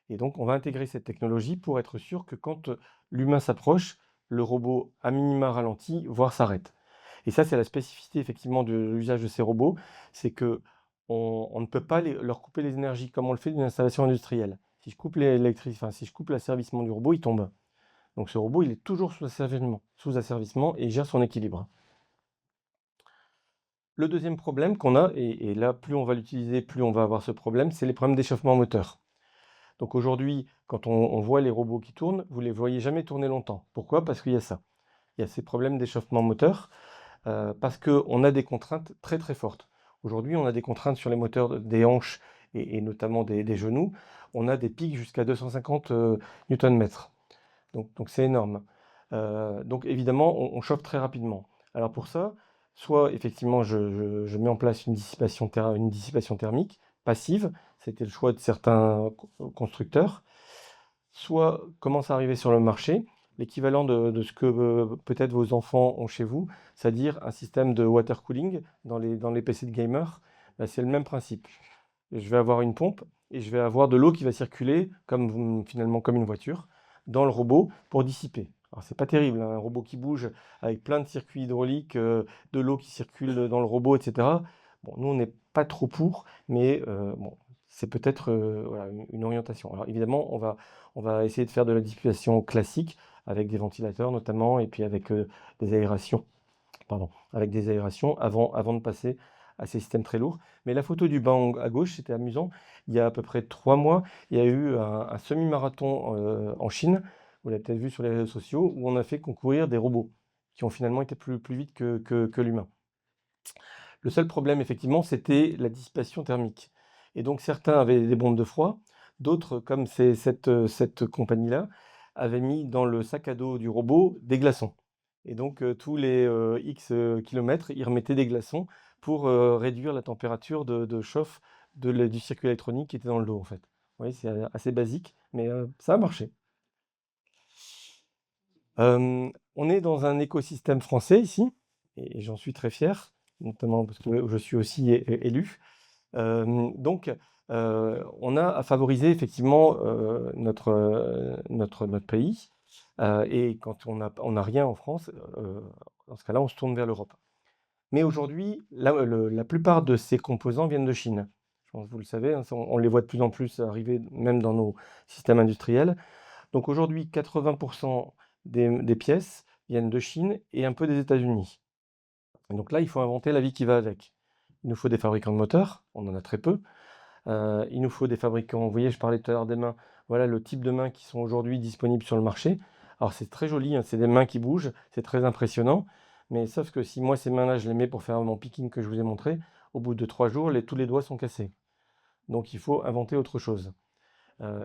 Speaker 4: Et donc, on va intégrer cette technologie pour être sûr que quand l'humain s'approche, le robot, à minima, ralentit, voire s'arrête. Et ça, c'est la spécificité effectivement de l'usage de ces robots, c'est que on ne peut pas leur couper les énergies comme on le fait d'une installation industrielle. Si je coupe si je coupe l'asservissement du robot, il tombe. Donc ce robot, il est toujours sous asservissement et il gère son équilibre. Le deuxième problème qu'on a, et là, plus on va l'utiliser, plus on va avoir ce problème, c'est les problèmes d'échauffement moteur. Donc aujourd'hui, quand on voit les robots qui tournent, vous ne les voyez jamais tourner longtemps. Pourquoi? Parce qu'il y a ça. Il y a ces problèmes d'échauffement moteur, parce qu'on a des contraintes très très fortes. Aujourd'hui, on a des contraintes sur les moteurs des hanches et notamment des genoux. On a des pics jusqu'à 250 Nm. Donc c'est énorme. Donc évidemment, on chauffe très rapidement. Alors pour ça, soit effectivement, je mets en place une dissipation thermique passive, c'était le choix de certains constructeurs, soit commence à arriver sur le marché l'équivalent de ce que peut-être vos enfants ont chez vous, c'est-à-dire un système de water cooling dans les PC de gamers. C'est le même principe. Je vais avoir une pompe et je vais avoir de l'eau qui va circuler finalement comme une voiture dans le robot pour dissiper. Alors c'est pas terrible, hein, un robot qui bouge avec plein de circuits hydrauliques, de l'eau qui circule dans le robot, etc. Bon, nous on n'est pas trop pour, mais bon, c'est peut-être voilà, une orientation. Alors évidemment, on va essayer de faire de la dissipation classique avec des ventilateurs notamment et puis avec des aérations, pardon, avec des aérations avant de passer à ces systèmes très lourds. Mais la photo du banc à gauche, c'était amusant. Il y a à peu près 3 mois, il y a eu un semi-marathon en Chine, vous l'avez peut-être vu sur les réseaux sociaux, où on a fait concourir des robots qui ont finalement été plus vite que l'humain. Le seul problème, effectivement, c'était la dissipation thermique. Et donc certains avaient des bombes de froid, d'autres, comme cette compagnie-là, avaient mis dans le sac à dos du robot des glaçons. Et donc tous les X kilomètres, ils remettaient des glaçons pour réduire la température de chauffe du circuit électronique qui était dans le dos, en fait. Vous voyez, c'est assez basique, mais ça a marché. On est dans un écosystème français ici, et j'en suis très fier, notamment parce que je suis aussi élu. Donc, on a à favoriser effectivement notre pays. Et quand on n'a rien en France, dans ce cas-là, on se tourne vers l'Europe. Mais aujourd'hui, la plupart de ces composants viennent de Chine. Je pense que vous le savez, hein, on les voit de plus en plus arriver même dans nos systèmes industriels. Donc aujourd'hui, 80% des pièces viennent de Chine et un peu des États-Unis. Donc là, il faut inventer la vie qui va avec. Il nous faut des fabricants de moteurs, on en a très peu. Il nous faut des fabricants, vous voyez, je parlais tout à l'heure des mains. Voilà le type de mains qui sont aujourd'hui disponibles sur le marché. Alors c'est très joli, hein, c'est des mains qui bougent, c'est très impressionnant. Mais sauf que si moi ces mains-là, je les mets pour faire mon picking que je vous ai montré, au bout de 3 jours, tous les doigts sont cassés. Donc il faut inventer autre chose.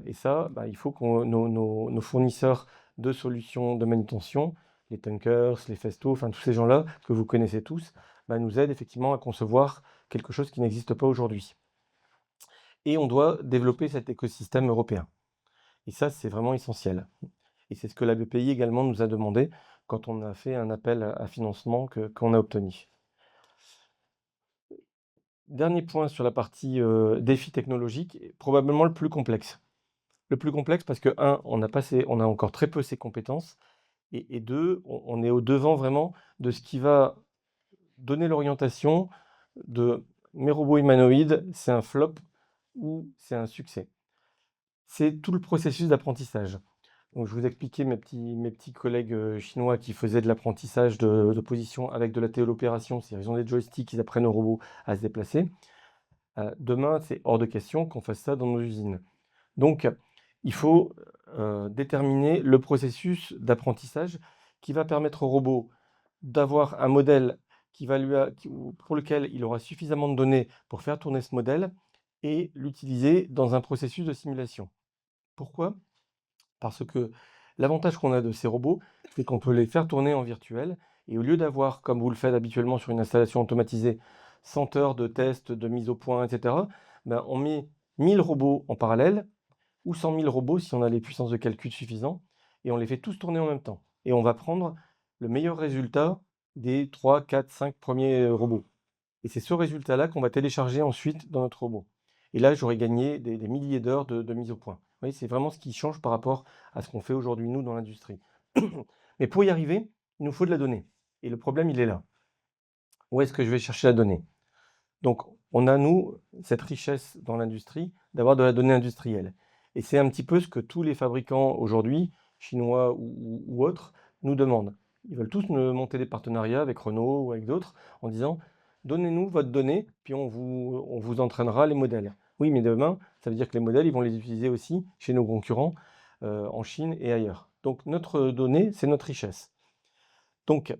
Speaker 4: Et ça, il faut que nos fournisseurs de solutions de manutention, les Tunkers, les Festo, enfin tous ces gens-là que vous connaissez tous, nous aident effectivement à concevoir quelque chose qui n'existe pas aujourd'hui. Et on doit développer cet écosystème européen. Et ça, c'est vraiment essentiel. Et c'est ce que la BPI également nous a demandé quand on a fait un appel à financement qu'on a obtenu. Dernier point sur la partie défi technologique, probablement le plus complexe. Le plus complexe parce que, un, on a encore très peu ces compétences, et deux, on est au devant vraiment de ce qui va donner l'orientation de mes robots humanoïdes, c'est un flop ou c'est un succès. C'est tout le processus d'apprentissage. Donc, je vous expliquais mes petits collègues chinois qui faisaient de l'apprentissage de position avec de la téléopération, c'est-à-dire ils ont des joysticks, ils apprennent aux robots à se déplacer. Demain, c'est hors de question qu'on fasse ça dans nos usines. Donc, il faut déterminer le processus d'apprentissage qui va permettre au robot d'avoir un modèle pour lequel il aura suffisamment de données pour faire tourner ce modèle et l'utiliser dans un processus de simulation. Pourquoi? Parce que l'avantage qu'on a de ces robots, c'est qu'on peut les faire tourner en virtuel, et au lieu d'avoir, comme vous le faites habituellement sur une installation automatisée, 100 heures de tests, de mise au point, etc., on met 1000 robots en parallèle, ou 100 000 robots si on a les puissances de calcul suffisantes, et on les fait tous tourner en même temps. Et on va prendre le meilleur résultat des 3, 4, 5 premiers robots. Et c'est ce résultat-là qu'on va télécharger ensuite dans notre robot. Et là, j'aurais gagné des milliers d'heures de mise au point. Vous voyez, c'est vraiment ce qui change par rapport à ce qu'on fait aujourd'hui, nous, dans l'industrie. Mais pour y arriver, il nous faut de la donnée. Et le problème, il est là. Où est-ce que je vais chercher la donnée? Donc, on a, nous, cette richesse dans l'industrie d'avoir de la donnée industrielle. Et c'est un petit peu ce que tous les fabricants aujourd'hui, chinois ou autres, nous demandent. Ils veulent tous monter des partenariats avec Renault ou avec d'autres en disant donnez-nous votre donnée, puis on vous entraînera les modèles. Oui, mais demain, ça veut dire que les modèles, ils vont les utiliser aussi chez nos concurrents en Chine et ailleurs. Donc, notre donnée, c'est notre richesse. Donc,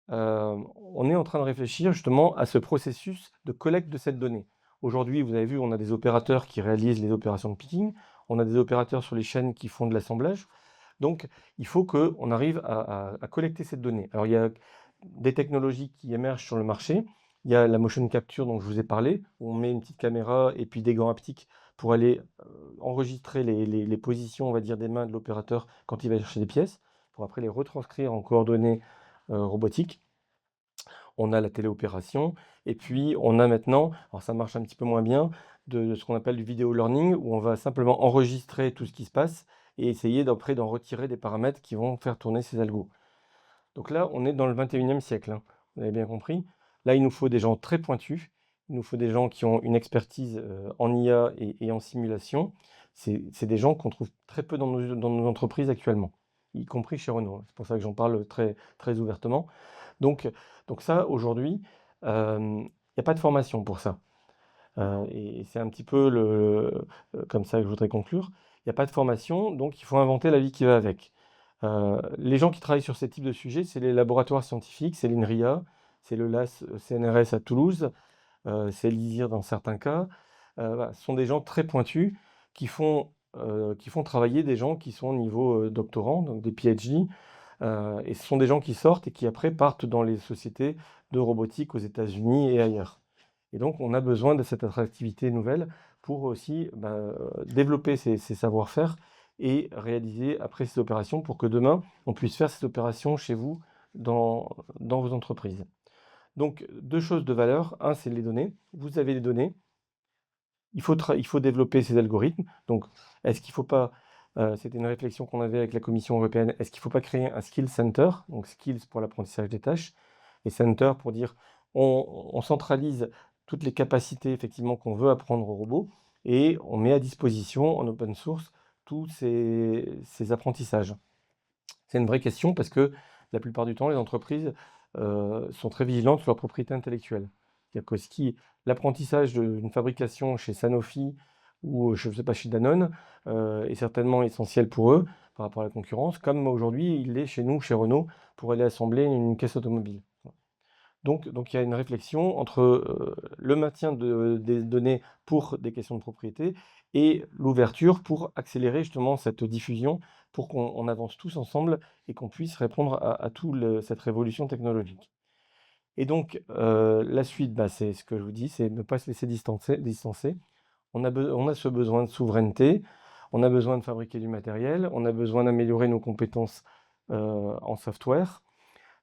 Speaker 4: on est en train de réfléchir justement à ce processus de collecte de cette donnée. Aujourd'hui, vous avez vu, on a des opérateurs qui réalisent les opérations de picking, on a des opérateurs sur les chaînes qui font de l'assemblage. Donc, il faut qu'on arrive à collecter cette donnée. Alors, il y a des technologies qui émergent sur le marché. Il y a la motion capture dont je vous ai parlé, où on met une petite caméra et puis des gants haptiques pour aller enregistrer les positions, on va dire, des mains de l'opérateur quand il va chercher des pièces, pour après les retranscrire en coordonnées robotiques. On a la téléopération, et puis on a maintenant, alors ça marche un petit peu moins bien, de ce qu'on appelle du vidéo learning, où on va simplement enregistrer tout ce qui se passe et essayer d'après d'en retirer des paramètres qui vont faire tourner ces algos. Donc là, on est dans le 21e siècle, hein, vous avez bien compris. Là, il nous faut des gens très pointus, il nous faut des gens qui ont une expertise en IA et en simulation. C'est des gens qu'on trouve très peu dans nos entreprises actuellement, y compris chez Renault. C'est pour ça que j'en parle très, très ouvertement. Donc ça, aujourd'hui, il n'y a pas de formation pour ça. Et c'est un petit peu comme ça que je voudrais conclure. Il n'y a pas de formation, donc il faut inventer la vie qui va avec. Les gens qui travaillent sur ces types de sujets, c'est les laboratoires scientifiques, c'est l'INRIA, c'est le LAS CNRS à Toulouse, c'est l'ISIR dans certains cas. Voilà, ce sont des gens très pointus qui font travailler des gens qui sont au niveau doctorant, donc des PhD. Et ce sont des gens qui sortent et qui après partent dans les sociétés de robotique aux États-Unis et ailleurs. Et donc, on a besoin de cette attractivité nouvelle pour aussi développer ces savoir-faire et réaliser après ces opérations pour que demain, on puisse faire ces opérations chez vous, dans vos entreprises. Donc, deux choses de valeur. Un, c'est les données. Vous avez les données. Il faut développer ces algorithmes. Donc, est-ce qu'il ne faut pas, c'était une réflexion qu'on avait avec la Commission européenne, est-ce qu'il ne faut pas créer un skill center, donc skills pour l'apprentissage des tâches, et center pour dire on centralise toutes les capacités effectivement qu'on veut apprendre aux robots, et on met à disposition en open source tous ces apprentissages. C'est une vraie question parce que la plupart du temps, les entreprises sont très vigilantes sur leur propriété intellectuelle. C'est-à-dire que l'apprentissage d'une fabrication chez Sanofi ou je ne sais pas, chez Danone est certainement essentiel pour eux par rapport à la concurrence, comme aujourd'hui il l'est chez nous, chez Renault, pour aller assembler une caisse automobile. Donc il y a une réflexion entre le maintien des données pour des questions de propriété et l'ouverture pour accélérer justement cette diffusion, pour qu'on avance tous ensemble et qu'on puisse répondre à toute cette révolution technologique. Et donc, la suite, c'est ce que je vous dis, c'est ne pas se laisser distancer. On a ce besoin de souveraineté, on a besoin de fabriquer du matériel, on a besoin d'améliorer nos compétences en software.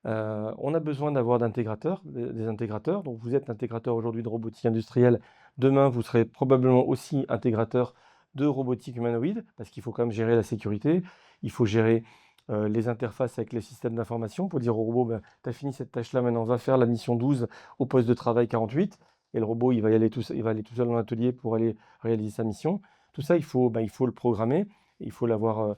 Speaker 4: On a besoin d'avoir des intégrateurs. Donc, vous êtes intégrateur aujourd'hui de robotique industrielle. Demain, vous serez probablement aussi intégrateur de robotique humanoïde, parce qu'il faut quand même gérer la sécurité. Il faut gérer les interfaces avec les systèmes d'information pour dire au robot, tu as fini cette tâche-là, maintenant va faire la mission 12 au poste de travail 48. Et le robot, il va aller tout seul dans l'atelier pour aller réaliser sa mission. Tout ça, il faut le programmer. Il faut l'avoir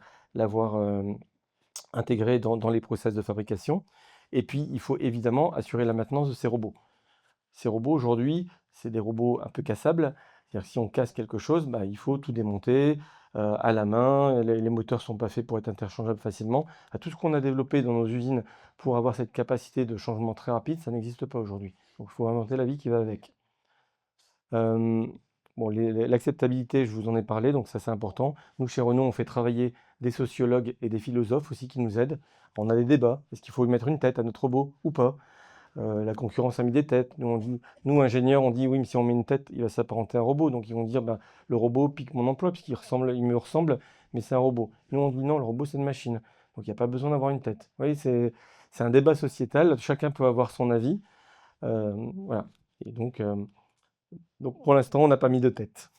Speaker 4: intégré dans les process de fabrication. Et puis, il faut évidemment assurer la maintenance de ces robots. Ces robots, aujourd'hui, c'est des robots un peu cassables. C'est-à-dire que si on casse quelque chose, il faut tout démonter à la main. Les moteurs ne sont pas faits pour être interchangeables facilement. Tout ce qu'on a développé dans nos usines pour avoir cette capacité de changement très rapide, ça n'existe pas aujourd'hui. Donc, il faut inventer la vie qui va avec. L'acceptabilité, je vous en ai parlé, donc ça c'est important. Nous, chez Renault, on fait travailler des sociologues et des philosophes aussi qui nous aident. On a des débats. Est-ce qu'il faut mettre une tête à notre robot ou pas? La concurrence a mis des têtes. Nous, ingénieurs, on dit oui, mais si on met une tête, il va s'apparenter à un robot. Donc ils vont dire le robot pique mon emploi puisqu'il me ressemble, mais c'est un robot. Nous, on dit non, le robot c'est une machine. Donc il n'y a pas besoin d'avoir une tête. Vous voyez, c'est c'est un débat sociétal, chacun peut avoir son avis. Voilà. Et donc pour l'instant, on n'a pas mis de tête.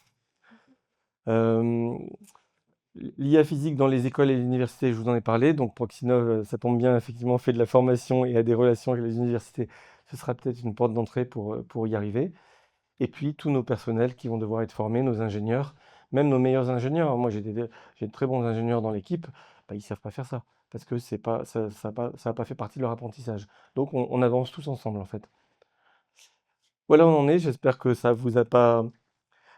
Speaker 4: L'IA physique dans les écoles et les universités, je vous en ai parlé. Donc Proxinov, ça tombe bien, effectivement, fait de la formation et a des relations avec les universités. Ce sera peut-être une porte d'entrée pour y arriver. Et puis tous nos personnels qui vont devoir être formés, nos ingénieurs, même nos meilleurs ingénieurs. Moi, j'ai de très bons ingénieurs dans l'équipe, bah, ils ne savent pas faire ça, parce que c'est pas, ça a pas fait partie de leur apprentissage. Donc on avance tous ensemble, en fait. Voilà où on en est, j'espère que ça vous a pas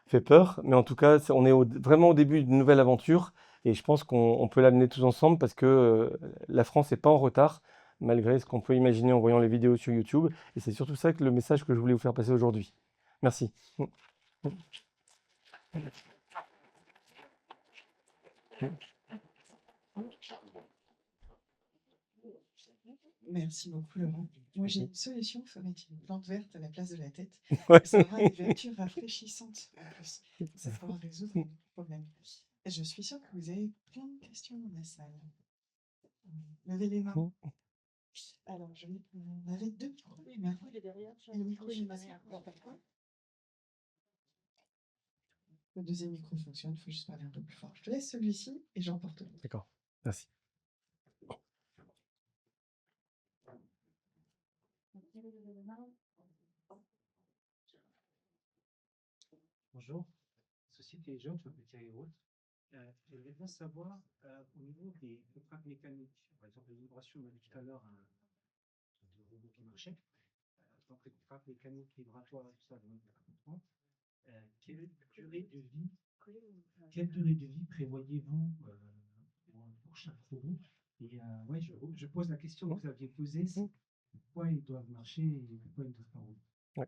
Speaker 4: fait peur, mais en tout cas, on est vraiment au début d'une nouvelle aventure, et je pense qu'on peut l'amener tous ensemble, parce que la France n'est pas en retard, malgré ce qu'on peut imaginer en voyant les vidéos sur YouTube, et c'est surtout ça que le message que je voulais vous faire passer aujourd'hui. Merci.
Speaker 1: Merci beaucoup, Laurent. Moi, j'ai une solution, il faudrait une plante verte à la place de la tête.
Speaker 4: Ouais.
Speaker 1: Ça aura une vertu rafraîchissante en plus. Ça pourra résoudre le problème. Et je suis sûre que vous avez plein de questions dans la salle. Levez les mains. Alors, on avait deux micros. Il est derrière. Le micro, il est derrière. Le deuxième micro fonctionne, il faut juste parler un peu plus fort. Je te laisse celui-ci et j'emporte l'autre.
Speaker 4: D'accord, merci.
Speaker 5: Bonjour, Société Jeune, je m'appelle Thierry Roth. J'aimerais bien savoir, au niveau des frappes mécaniques, par exemple, les vibrations, on a vu tout à l'heure un robot qui marchait, donc les frappes mécaniques, vibratoires, tout ça, donc, quelle durée de vie prévoyez-vous pour chaque robot? Et ouais, je pose la question que vous aviez posée, c'est pourquoi ils doivent marcher et pourquoi ils ne doivent pas rouler?
Speaker 4: Ouais.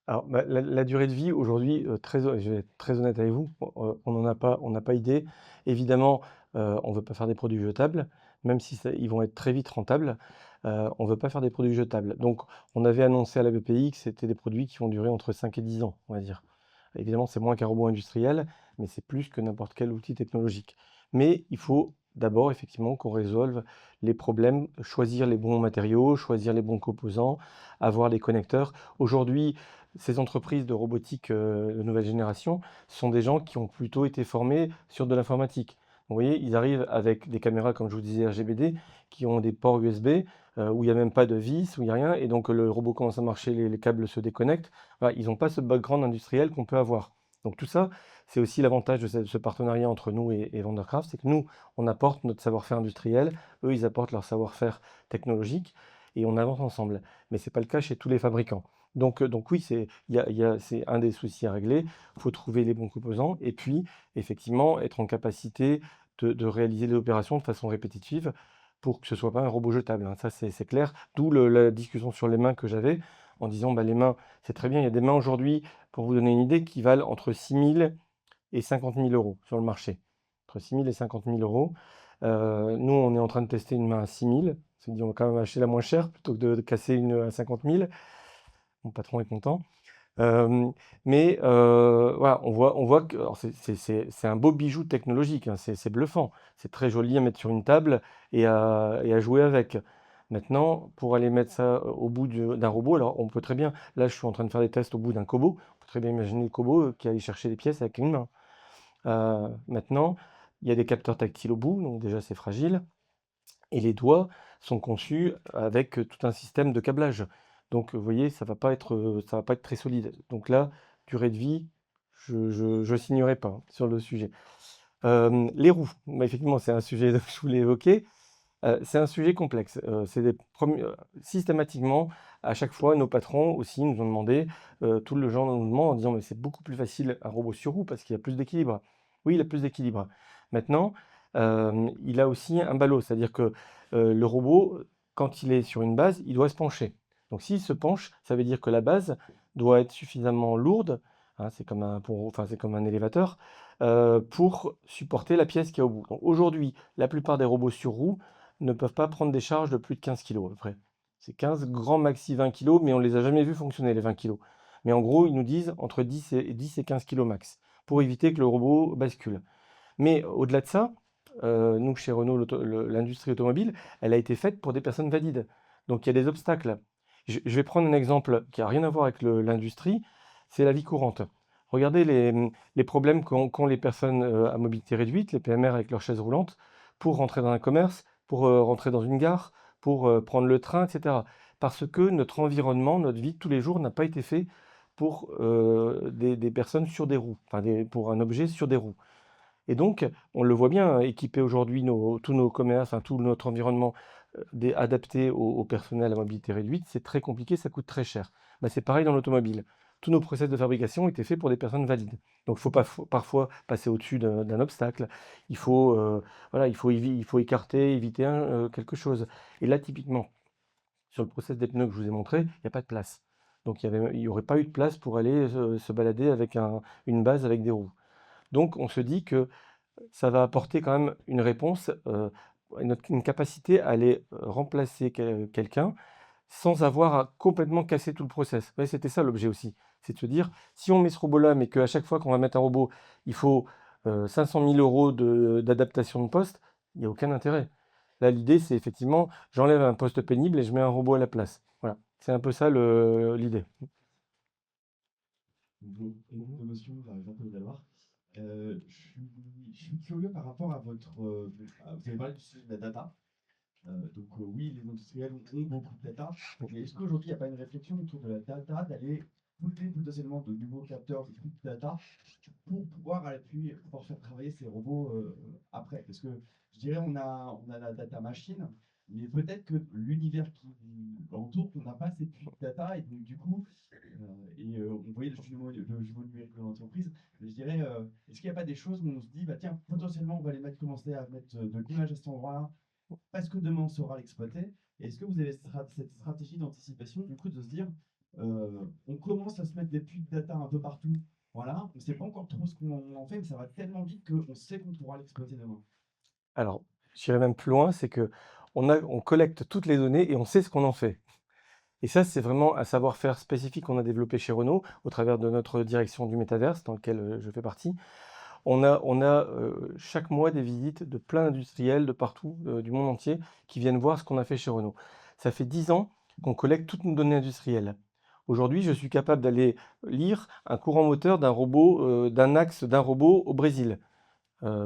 Speaker 4: Alors, bah, la durée de vie, aujourd'hui, je vais être très honnête avec vous, on n'a pas idée. Évidemment, on ne veut pas faire des produits jetables, même si ils vont être très vite rentables. On ne veut pas faire des produits jetables. Donc, on avait annoncé à la BPI que c'était des produits qui vont durer entre 5 et 10 ans, on va dire. Évidemment, c'est moins qu'un robot industriel, mais c'est plus que n'importe quel outil technologique. Mais il faut d'abord, effectivement, qu'on résolve les problèmes, choisir les bons matériaux, choisir les bons composants, avoir les connecteurs. Aujourd'hui, ces entreprises de robotique de nouvelle génération sont des gens qui ont plutôt été formés sur de l'informatique. Vous voyez, ils arrivent avec des caméras, comme je vous disais, RGBD, qui ont des ports USB, où il n'y a même pas de vis, où il n'y a rien, et donc le robot commence à marcher, les câbles se déconnectent. Voilà, ils n'ont pas ce background industriel qu'on peut avoir. Donc tout ça, c'est aussi l'avantage de ce partenariat entre nous et Vandercraft, c'est que nous, on apporte notre savoir-faire industriel, eux, ils apportent leur savoir-faire technologique, et on avance ensemble. Mais ce n'est pas le cas chez tous les fabricants. Donc oui, c'est un des soucis à régler. Il faut trouver les bons composants et puis, effectivement, être en capacité de réaliser les opérations de façon répétitive pour que ce ne soit pas un robot jetable, hein. Ça, c'est clair. D'où la discussion sur les mains que j'avais en disant, bah, les mains, c'est très bien. Il y a des mains aujourd'hui, pour vous donner une idée, qui valent entre 6 000 et 50 000 euros sur le marché. Entre 6 000 et 50 000 euros. Nous, on est en train de tester une main à 6 000. On s'est dit, on va quand même acheter la moins chère plutôt que de casser une à 50 000. Mon patron est content. Mais voilà, on voit que c'est un beau bijou technologique, hein, c'est bluffant. C'est très joli à mettre sur une table et à jouer avec. Maintenant, pour aller mettre ça au bout d'un robot, alors on peut très bien, là je suis en train de faire des tests au bout d'un Kobo, on peut très bien imaginer le Kobo qui allait chercher des pièces avec une main. Maintenant, il y a des capteurs tactiles au bout, donc déjà c'est fragile. Et les doigts sont conçus avec tout un système de câblage. Donc, vous voyez, ça va pas être très solide. Donc là, durée de vie, je signerai pas hein, sur le sujet. Les roues, bah, effectivement, c'est un sujet que je voulais évoquer. C'est un sujet complexe. Systématiquement, à chaque fois, nos patrons aussi nous ont demandé, tout le genre nous demande en disant, mais c'est beaucoup plus facile un robot sur roue parce qu'il y a plus d'équilibre. Oui, il a plus d'équilibre. Maintenant, il a aussi un ballot, c'est-à-dire que le robot, quand il est sur une base, il doit se pencher. Donc s'il se penche, ça veut dire que la base doit être suffisamment lourde, hein, c'est comme un élévateur, pour supporter la pièce qui est au bout. Donc aujourd'hui, la plupart des robots sur roue ne peuvent pas prendre des charges de plus de 15 kg à peu près. C'est 15, grand maxi 20 kg, mais on ne les a jamais vus fonctionner, les 20 kg. Mais en gros, ils nous disent entre 10 et 15 kg max, pour éviter que le robot bascule. Mais au-delà de ça, nous, chez Renault, l'industrie automobile, elle a été faite pour des personnes valides. Donc, il y a des obstacles. Je vais prendre un exemple qui n'a rien à voir avec l'industrie, c'est la vie courante. Regardez les problèmes qu'ont les personnes à mobilité réduite, les PMR avec leurs chaises roulantes, pour rentrer dans un commerce, pour rentrer dans une gare, pour prendre le train, etc. Parce que notre environnement, notre vie de tous les jours n'a pas été fait pour des personnes sur des roues, enfin pour un objet sur des roues. Et donc, on le voit bien, équiper aujourd'hui tous nos commerces, enfin, tout notre environnement adapté au personnel à mobilité réduite, c'est très compliqué, ça coûte très cher. Bah, c'est pareil dans l'automobile. Tous nos process de fabrication étaient faits pour des personnes valides. Donc, il faut pas parfois passer au-dessus d'un obstacle. Il faut, voilà, il faut écarter, éviter quelque chose. Et là, typiquement, sur le process des pneus que je vous ai montré, il n'y a pas de place. Donc, il n'y aurait pas eu de place pour aller se balader avec une base avec des roues. Donc, on se dit que ça va apporter quand même une réponse, une capacité à aller remplacer quelqu'un sans avoir à complètement casser tout le process. Ouais, c'était ça l'objet aussi. C'est de se dire, si on met ce robot-là, mais qu'à chaque fois qu'on va mettre un robot, il faut 500 000 euros d'adaptation de poste, il n'y a aucun intérêt. Là, l'idée, c'est effectivement, j'enlève un poste pénible et je mets un robot à la place. Voilà, c'est un peu ça l'idée.
Speaker 6: Bonjour, promotion, Jean-Paul Dalloire. Je suis curieux par rapport à votre. Vous avez parlé du sujet de la data. Oui, les industriels ont beaucoup de data. Mais est-ce qu'aujourd'hui, il n'y a pas une réflexion autour de la data, d'aller pousser potentiellement de nouveaux capteurs de big data pour pouvoir à l'appui pouvoir faire travailler ces robots après? Parce que je dirais, on a la data machine, mais peut-être que l'univers qui l'entoure, on n'a pas cette big data, et donc du coup, on voyait le jumeau numérique de l'entreprise. Mais je dirais, est-ce qu'il n'y a pas des choses où on se dit, bah tiens, potentiellement, on va les mettre, commencer à mettre de l'image à cet endroit-là, parce que demain, on saura l'exploiter. Et est-ce que vous avez cette stratégie d'anticipation, du coup, de se dire, on commence à se mettre des puits de data un peu partout, voilà, on ne sait pas encore trop ce qu'on en fait, mais ça va tellement vite qu'on sait qu'on pourra l'exploiter demain.
Speaker 4: Alors, j'irai même plus loin, c'est que on collecte toutes les données et on sait ce qu'on en fait. Et ça, c'est vraiment un savoir-faire spécifique qu'on a développé chez Renault au travers de notre direction du métaverse, dans lequel je fais partie. On a chaque mois des visites de plein d'industriels de partout, du monde entier, qui viennent voir ce qu'on a fait chez Renault. Ça fait 10 ans qu'on collecte toutes nos données industrielles. Aujourd'hui, je suis capable d'aller lire un courant moteur d'un robot, d'un axe d'un robot au Brésil,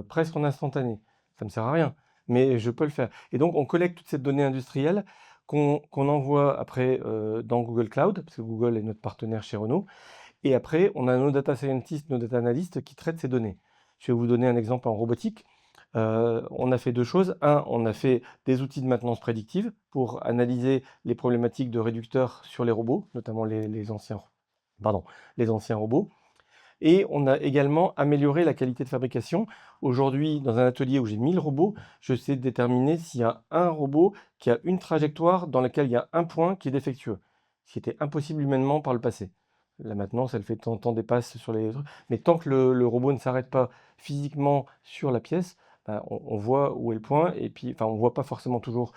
Speaker 4: presque en instantané. Ça ne me sert à rien, mais je peux le faire. Et donc, on collecte toute cette donnée industrielle qu'on envoie après dans Google Cloud, parce que Google est notre partenaire chez Renault. Et après, on a nos data scientists, nos data analysts qui traitent ces données. Je vais vous donner un exemple en robotique. On a fait deux choses. Un, on a fait des outils de maintenance prédictive pour analyser les problématiques de réducteurs sur les robots, notamment les anciens robots. Et on a également amélioré la qualité de fabrication. Aujourd'hui, dans un atelier où j'ai 1000 robots, je sais déterminer s'il y a un robot qui a une trajectoire dans laquelle il y a un point qui est défectueux, ce qui était impossible humainement par le passé. La maintenance, elle fait de temps en temps des passes sur les trucs, mais tant que le robot ne s'arrête pas physiquement sur la pièce, ben, on voit où est le point, et puis, enfin, on ne voit pas forcément toujours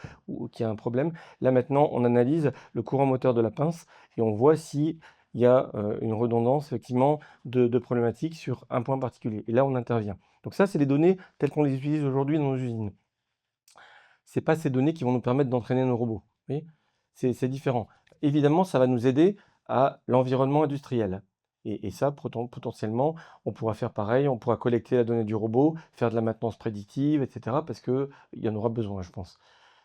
Speaker 4: qu'il y a un problème. Là maintenant, on analyse le courant moteur de la pince, et on voit si il y a une redondance effectivement de problématiques sur un point particulier. Et là, on intervient. Donc ça, c'est les données telles qu'on les utilise aujourd'hui dans nos usines. Ce n'est pas ces données qui vont nous permettre d'entraîner nos robots. Vous voyez, c'est différent. Évidemment, ça va nous aider à l'environnement industriel. Et ça, potentiellement, on pourra faire pareil, on pourra collecter la donnée du robot, faire de la maintenance prédictive, etc. Parce qu'il y en aura besoin, je pense.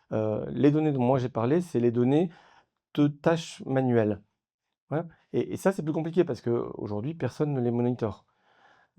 Speaker 4: Les données dont moi j'ai parlé, c'est les données de tâches manuelles. Ouais. Et ça, c'est plus compliqué parce qu'aujourd'hui, personne ne les monitore.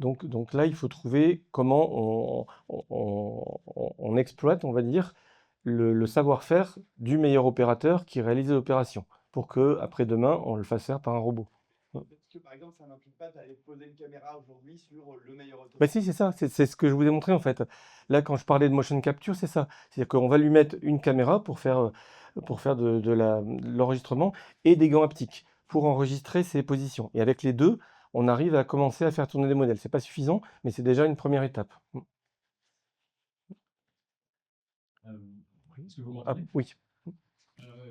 Speaker 4: Donc là, il faut trouver comment on exploite, on va dire, le savoir-faire du meilleur opérateur qui réalise l'opération pour que après demain, on le fasse faire par un robot.
Speaker 6: Parce que par exemple, ça n'implique pas d'aller poser une caméra aujourd'hui sur le meilleur
Speaker 4: Bah
Speaker 6: automate.
Speaker 4: si, c'est ça, c'est ce que je vous ai montré en fait. Là, quand je parlais de motion capture, c'est ça. C'est-à-dire qu'on va lui mettre une caméra pour faire de l'enregistrement et des gants haptiques pour enregistrer ses positions. Et avec les deux, on arrive à commencer à faire tourner des modèles. C'est pas suffisant, mais c'est déjà une première étape.
Speaker 7: Est-ce que vous
Speaker 4: Ah,
Speaker 7: m'entendez?
Speaker 4: oui.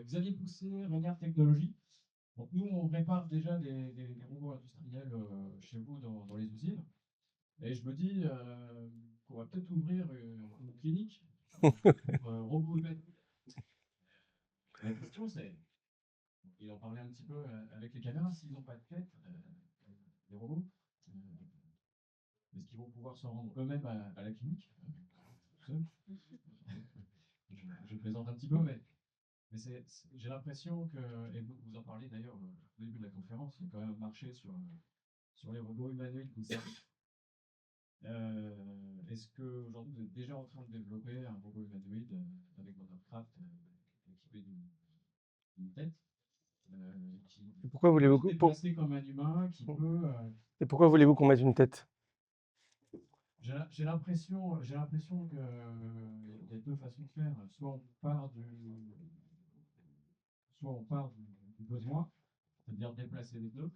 Speaker 7: Xavier Pousset, Regard Technologie. Donc nous, on répare déjà des robots industriels chez vous dans les usines. Et je me dis qu'on va peut-être ouvrir une clinique robots humains. La question, c'est, il en parlait un petit peu avec les caméras, s'ils n'ont pas de tête, les robots, est-ce qu'ils vont pouvoir se rendre eux-mêmes à la clinique tout seuls? Je plaisante un petit peu, mais j'ai l'impression que, et vous en parlez d'ailleurs au début de la conférence, il y a quand même un marché sur les robots humanoïdes comme ça. Est-ce qu'aujourd'hui vous êtes déjà en train de développer un robot humanoïde avec votre craft équipé d'une tête
Speaker 4: Et pourquoi voulez-vous
Speaker 7: qui peut se déplacer comme un humain, qui peut.
Speaker 4: et pourquoi voulez-vous qu'on mette une tête?
Speaker 7: J'ai l'impression qu'il y a deux façons de faire. Soit on part du besoin, c'est-à-dire déplacer les blocs.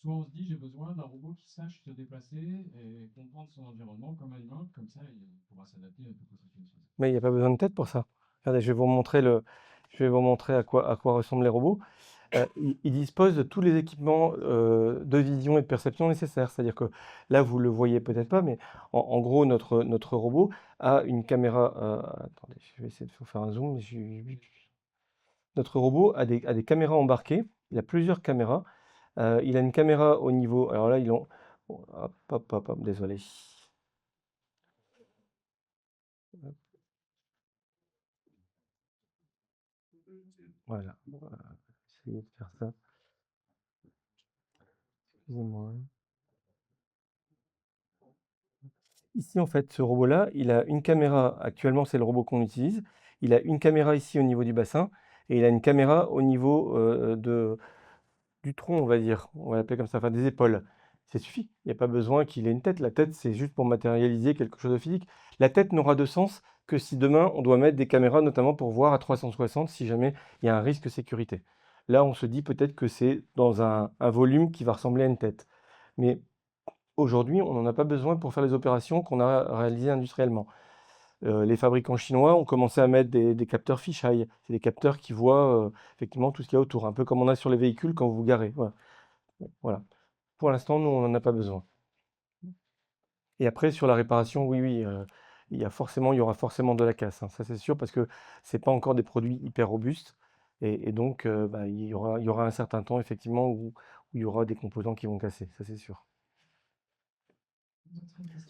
Speaker 7: Soit on se dit j'ai besoin d'un robot qui sache se déplacer et comprendre son environnement comme un humain, comme ça il pourra s'adapter à toute situation.
Speaker 4: Mais il n'y a pas besoin de tête pour ça. Regardez, je vais vous montrer à quoi ressemblent les robots. Ils disposent de tous les équipements de vision et de perception nécessaires. C'est-à-dire que là, vous ne le voyez peut-être pas, mais en gros, notre robot a une caméra. Attendez, je vais essayer de vous faire un zoom. Notre robot a des caméras embarquées. Il a plusieurs caméras. Il a une caméra au niveau. Alors là, ils ont. Hop, désolé. Voilà. On va essayer de faire ça. Excusez-moi. Ici, en fait, ce robot-là, il a une caméra. Actuellement, c'est le robot qu'on utilise. Il a une caméra ici au niveau du bassin et il a une caméra au niveau du tronc, on va dire. On va l'appeler comme ça, enfin des épaules. Ça suffit. Il n'y a pas besoin qu'il ait une tête. La tête, c'est juste pour matérialiser quelque chose de physique. La tête n'aura de sens que si demain, on doit mettre des caméras, notamment pour voir à 360 si jamais il y a un risque sécurité. Là, on se dit peut-être que c'est dans un volume qui va ressembler à une tête. Mais aujourd'hui, on n'en a pas besoin pour faire les opérations qu'on a réalisées industriellement. Les fabricants chinois ont commencé à mettre des capteurs fisheye. C'est des capteurs qui voient effectivement tout ce qu'il y a autour, un peu comme on a sur les véhicules quand vous vous garez. Voilà. Voilà. Pour l'instant, nous, on n'en a pas besoin. Et après, sur la réparation, oui, il y aura forcément de la casse, hein, ça c'est sûr, parce que ce n'est pas encore des produits hyper robustes. Et donc, il y aura un certain temps, effectivement, où il y aura des composants qui vont casser, ça c'est sûr.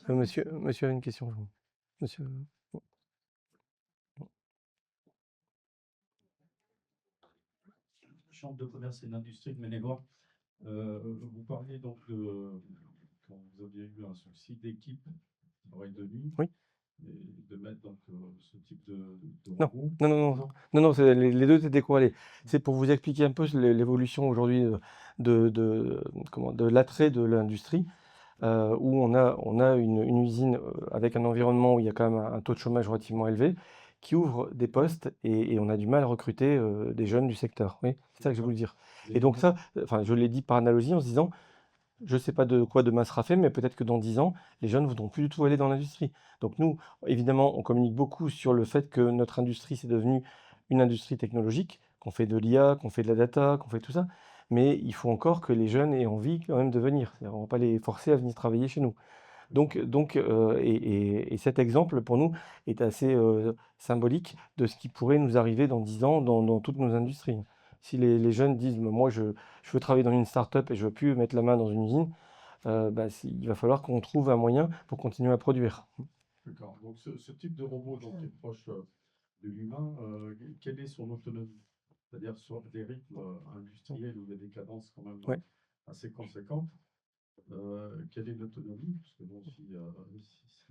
Speaker 4: Monsieur a une question. Monsieur.
Speaker 8: Chambre de commerce et d'industrie de Maine-et-Loire. Vous parliez donc quand vous aviez eu un souci d'équipe oreille de nuit,
Speaker 4: Oui.
Speaker 8: et de mettre donc ce type de
Speaker 4: Non,
Speaker 8: robot.
Speaker 4: non, les deux étaient décorrélés. C'est pour vous expliquer un peu l'évolution aujourd'hui de l'attrait de l'industrie, où on a une usine avec un environnement où il y a quand même un taux de chômage relativement élevé, qui ouvre des postes et on a du mal à recruter des jeunes du secteur. Oui, c'est ça que je voulais dire. Et donc ça, je l'ai dit par analogie en se disant, je ne sais pas de quoi demain sera fait, mais peut-être que dans 10 ans, les jeunes ne voudront plus du tout aller dans l'industrie. Donc nous, évidemment, on communique beaucoup sur le fait que notre industrie, c'est devenu une industrie technologique, qu'on fait de l'IA, qu'on fait de la data, qu'on fait tout ça. Mais il faut encore que les jeunes aient envie quand même de venir. On ne va pas les forcer à venir travailler chez nous. Donc, et cet exemple, pour nous, est assez symbolique de ce qui pourrait nous arriver dans 10 ans dans toutes nos industries. Si les jeunes disent, moi, je veux travailler dans une start-up et je ne veux plus mettre la main dans une usine, il va falloir qu'on trouve un moyen pour continuer à produire.
Speaker 8: D'accord. Donc, ce type de robot donc, qui est proche de l'humain, quelle est son autonomie? C'est-à-dire sur des rythmes industriels où il y a des cadences quand même assez conséquentes. Quelle est l'autonomie? Parce que bon, s'il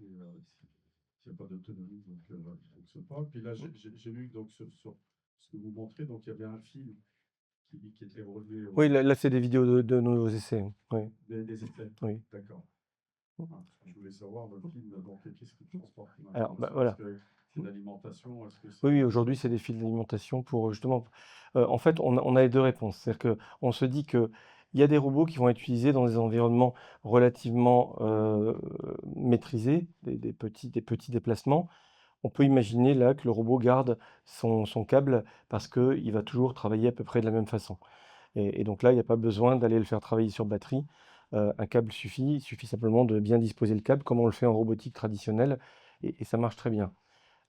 Speaker 8: n'y a pas d'autonomie, donc il ne fonctionne pas. Puis là, j'ai lu donc, sur ce que vous montrez, donc il y avait un fil qui était relevé.
Speaker 4: Oui, là c'est des vidéos de nos essais. Oui.
Speaker 8: Des essais?
Speaker 4: Oui.
Speaker 8: D'accord. Je voulais savoir, le fil, donc qu'est-ce qu'il transporte?
Speaker 4: Alors, voilà.
Speaker 8: C'est de l'alimentation?
Speaker 4: Oui, aujourd'hui, c'est des fils d'alimentation pour justement. En fait, on a les deux réponses. C'est-à-dire qu'on se dit qu'il y a des robots qui vont être utilisés dans des environnements relativement maîtrisés, des petits déplacements. On peut imaginer là que le robot garde son câble parce qu'il va toujours travailler à peu près de la même façon. Et donc là, il n'y a pas besoin d'aller le faire travailler sur batterie. un câble suffit, il suffit simplement de bien disposer le câble comme on le fait en robotique traditionnelle et ça marche très bien.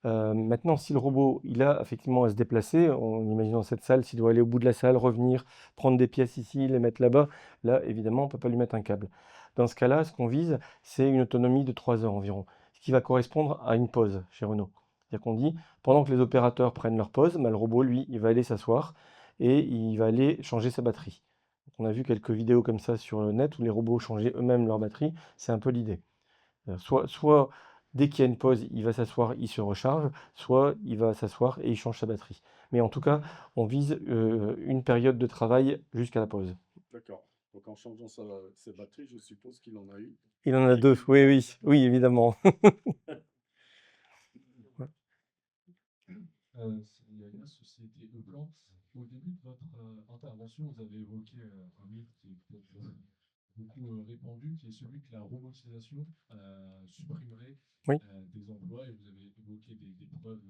Speaker 4: Maintenant, si le robot, il a effectivement à se déplacer, en imaginant cette salle, s'il doit aller au bout de la salle, revenir, prendre des pièces ici, les mettre là-bas, là, évidemment, on ne peut pas lui mettre un câble. Dans ce cas-là, ce qu'on vise, c'est une autonomie de 3 heures environ, ce qui va correspondre à une pause chez Renault. C'est-à-dire qu'on dit, pendant que les opérateurs prennent leur pause, bah, le robot, lui, il va aller s'asseoir et il va aller changer sa batterie. On a vu quelques vidéos comme ça sur le net où les robots changeaient eux-mêmes leur batterie, c'est un peu l'idée. Soit dès qu'il y a une pause, il va s'asseoir, il se recharge, soit il va s'asseoir et il change sa batterie. Mais en tout cas, on vise une période de travail jusqu'à la pause.
Speaker 8: D'accord. Donc en changeant ses batteries, je suppose qu'il en a une.
Speaker 4: Il en a deux, oui, oui, oui, évidemment.
Speaker 7: Il y a la société Eplan. Au début de votre intervention, vous avez évoqué un mythe qui est peut-être beaucoup répandu, qui est celui que la robotisation supprimerait
Speaker 4: Oui.
Speaker 7: des emplois, et vous avez évoqué des preuves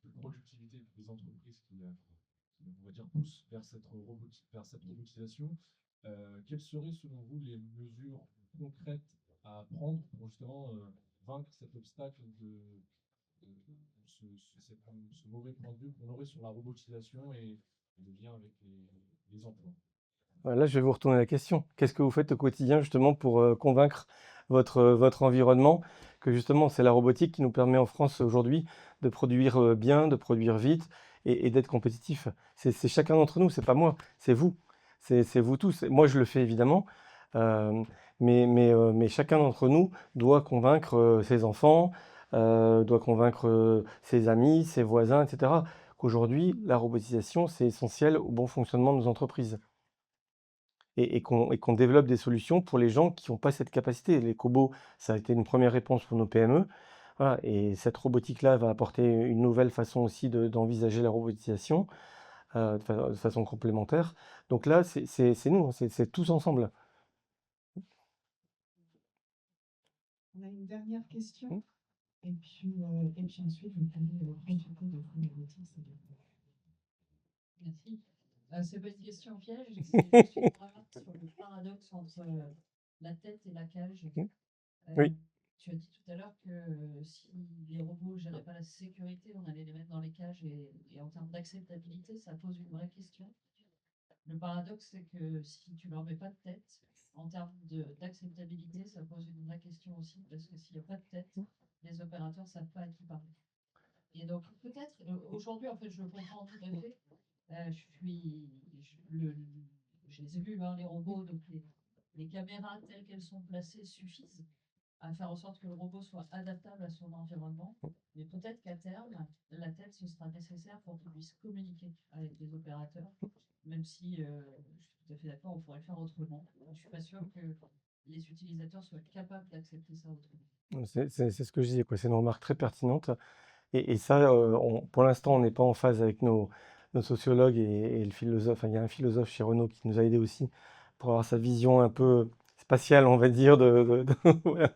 Speaker 7: de productivité des entreprises qui, on va dire, poussent vers vers cette robotisation. Quelles seraient, selon vous, les mesures concrètes à prendre pour justement vaincre cet obstacle ce mauvais point de vue qu'on aurait sur la robotisation et le lien avec les emplois?
Speaker 4: Là, je vais vous retourner la question. Qu'est-ce que vous faites au quotidien justement pour convaincre votre environnement que justement c'est la robotique qui nous permet en France aujourd'hui de produire bien, de produire vite et d'être compétitif. C'est chacun d'entre nous, c'est pas moi, c'est vous. C'est vous tous. Moi, je le fais évidemment, euh, mais chacun d'entre nous doit convaincre ses enfants, doit convaincre ses amis, ses voisins, etc. Qu'aujourd'hui, la robotisation, c'est essentiel au bon fonctionnement de nos entreprises et qu'on développe des solutions pour les gens qui n'ont pas cette capacité. Les cobots, ça a été une première réponse pour nos PME. Voilà, et cette robotique-là va apporter une nouvelle façon aussi d'envisager la robotisation de façon complémentaire. Donc là, c'est nous, c'est tous ensemble.
Speaker 1: On a une dernière question. Et puis ensuite, vous pouvez profiter de prendre le temps.
Speaker 9: Merci. C'est pas une question piège, c'est juste une remarque sur le paradoxe entre la tête et la cage.
Speaker 4: Oui.
Speaker 9: Tu as dit tout à l'heure que si les robots ne géraient pas la sécurité, on allait les mettre dans les cages et en termes d'acceptabilité, ça pose une vraie question. Le paradoxe, c'est que si tu leur mets pas de tête, en termes d'acceptabilité, ça pose une vraie question aussi, parce que s'il n'y a pas de tête, les opérateurs ne savent pas à qui parler. Et donc, peut-être, aujourd'hui, en fait, je le comprends tout à fait. Je les ai vus, hein, les robots, donc les caméras telles qu'elles sont placées suffisent à faire en sorte que le robot soit adaptable à son environnement. Mais peut-être qu'à terme, la tête, ce sera nécessaire pour qu'il puisse communiquer avec les opérateurs, même si je suis tout à fait d'accord, on pourrait le faire autrement. Je ne suis pas sûre que les utilisateurs soient capables d'accepter ça autrement.
Speaker 4: C'est ce que je disais, quoi. C'est une remarque très pertinente. Et ça, pour l'instant, on n'est pas en phase avec nos sociologues et le philosophe. Enfin, il y a un philosophe chez Renault qui nous a aidés aussi pour avoir sa vision un peu spatiale, on va dire, voilà,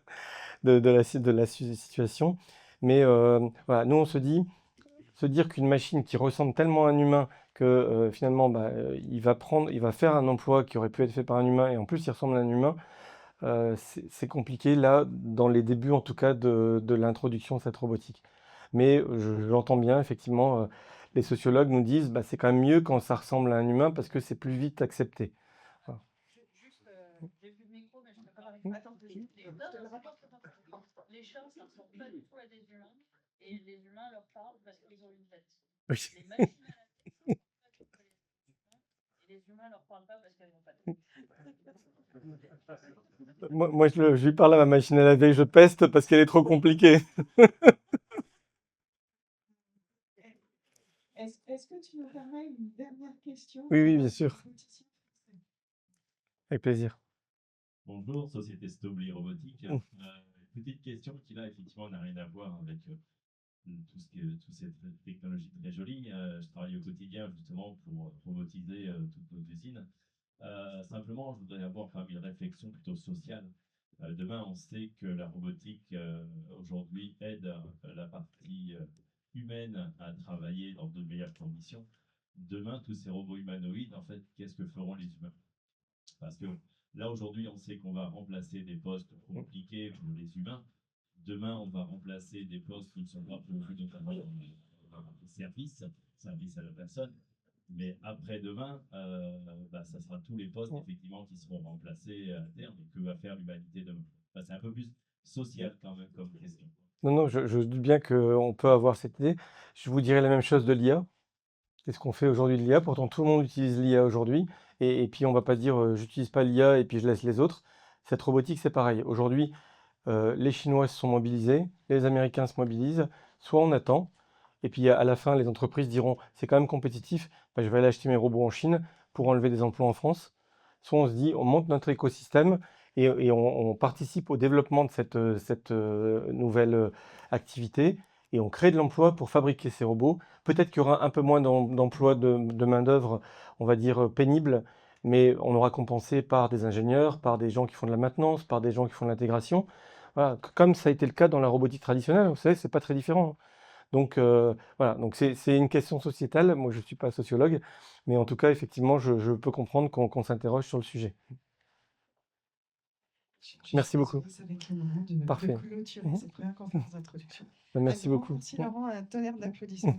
Speaker 4: de la situation. Mais voilà, nous, on se dire qu'une machine qui ressemble tellement à un humain que finalement, bah, il va faire un emploi qui aurait pu être fait par un humain et en plus, il ressemble à un humain. C'est compliqué là, dans les débuts en tout cas de l'introduction de cette robotique. Mais j'entends bien, effectivement, les sociologues nous disent bah, c'est quand même mieux quand ça ressemble à un humain parce que c'est plus vite accepté. Voilà.
Speaker 9: Juste, j'ai vu le micro, mais je ne peux pas avec. Attends, les chats, ça ne ressemble pas du tout à des humains, et les humains leur parlent parce qu'ils ont une tête.
Speaker 4: Oui.
Speaker 9: Les machines à laver, ça ne ressemble pas du tout à les humains, et les humains leur parlent pas parce qu'elles n'ont pas de tête.
Speaker 4: Moi, je lui parle à ma machine à laver, je peste parce qu'elle est trop compliquée.
Speaker 1: Est-ce que tu nous permets une dernière question?
Speaker 4: Oui, oui, bien sûr. Avec plaisir.
Speaker 10: Bonjour, société Stobli Robotique. Petite question qui là effectivement n'a rien à voir avec toute cette technologie très jolie. Je travaille au quotidien justement pour robotiser toutes nos usines. Simplement, je voudrais avoir quand même une réflexion plutôt sociale. Demain, on sait que la robotique aujourd'hui aide la partie humaine à travailler dans de meilleures conditions. Demain, tous ces robots humanoïdes, en fait, qu'est-ce que feront les humains? Parce que Là, aujourd'hui, on sait qu'on va remplacer des postes compliqués pour les humains. Demain, on va remplacer des postes qui ne sont pas pourvus, notamment dans les services à la personne. Mais après-demain, ça sera tous les postes, effectivement, qui seront remplacés à terme. Et que va faire l'humanité demain? Enfin, c'est un peu plus social, quand même, comme question.
Speaker 4: Non, non, je doute bien qu'on peut avoir cette idée. Je vous dirais la même chose de l'IA. Qu'est-ce qu'on fait aujourd'hui de l'IA? Pourtant, tout le monde utilise l'IA aujourd'hui. Et puis, on va pas dire j'utilise pas l'IA et puis je laisse les autres. Cette robotique, c'est pareil. Aujourd'hui, les Chinois se sont mobilisés, les Américains se mobilisent. Soit on attend, et puis à la fin, les entreprises diront c'est quand même compétitif, bah, je vais aller acheter mes robots en Chine pour enlever des emplois en France. Soit on se dit on monte notre écosystème et on participe au développement de cette nouvelle activité et on crée de l'emploi pour fabriquer ces robots. Peut-être qu'il y aura un peu moins d'emplois de main-d'œuvre, on va dire pénible, mais on aura compensé par des ingénieurs, par des gens qui font de la maintenance, par des gens qui font de l'intégration. Voilà, comme ça a été le cas dans la robotique traditionnelle, vous savez, c'est pas très différent. Donc voilà, donc c'est une question sociétale. Moi, je suis pas sociologue, mais en tout cas, effectivement, je peux comprendre qu'on s'interroge sur le sujet. Merci beaucoup.
Speaker 1: Ça va être le moment de
Speaker 4: Parfait.
Speaker 1: clôturer cette première conférence d'introduction.
Speaker 4: Merci beaucoup.
Speaker 1: Merci Laurent, un tonnerre d'applaudissements.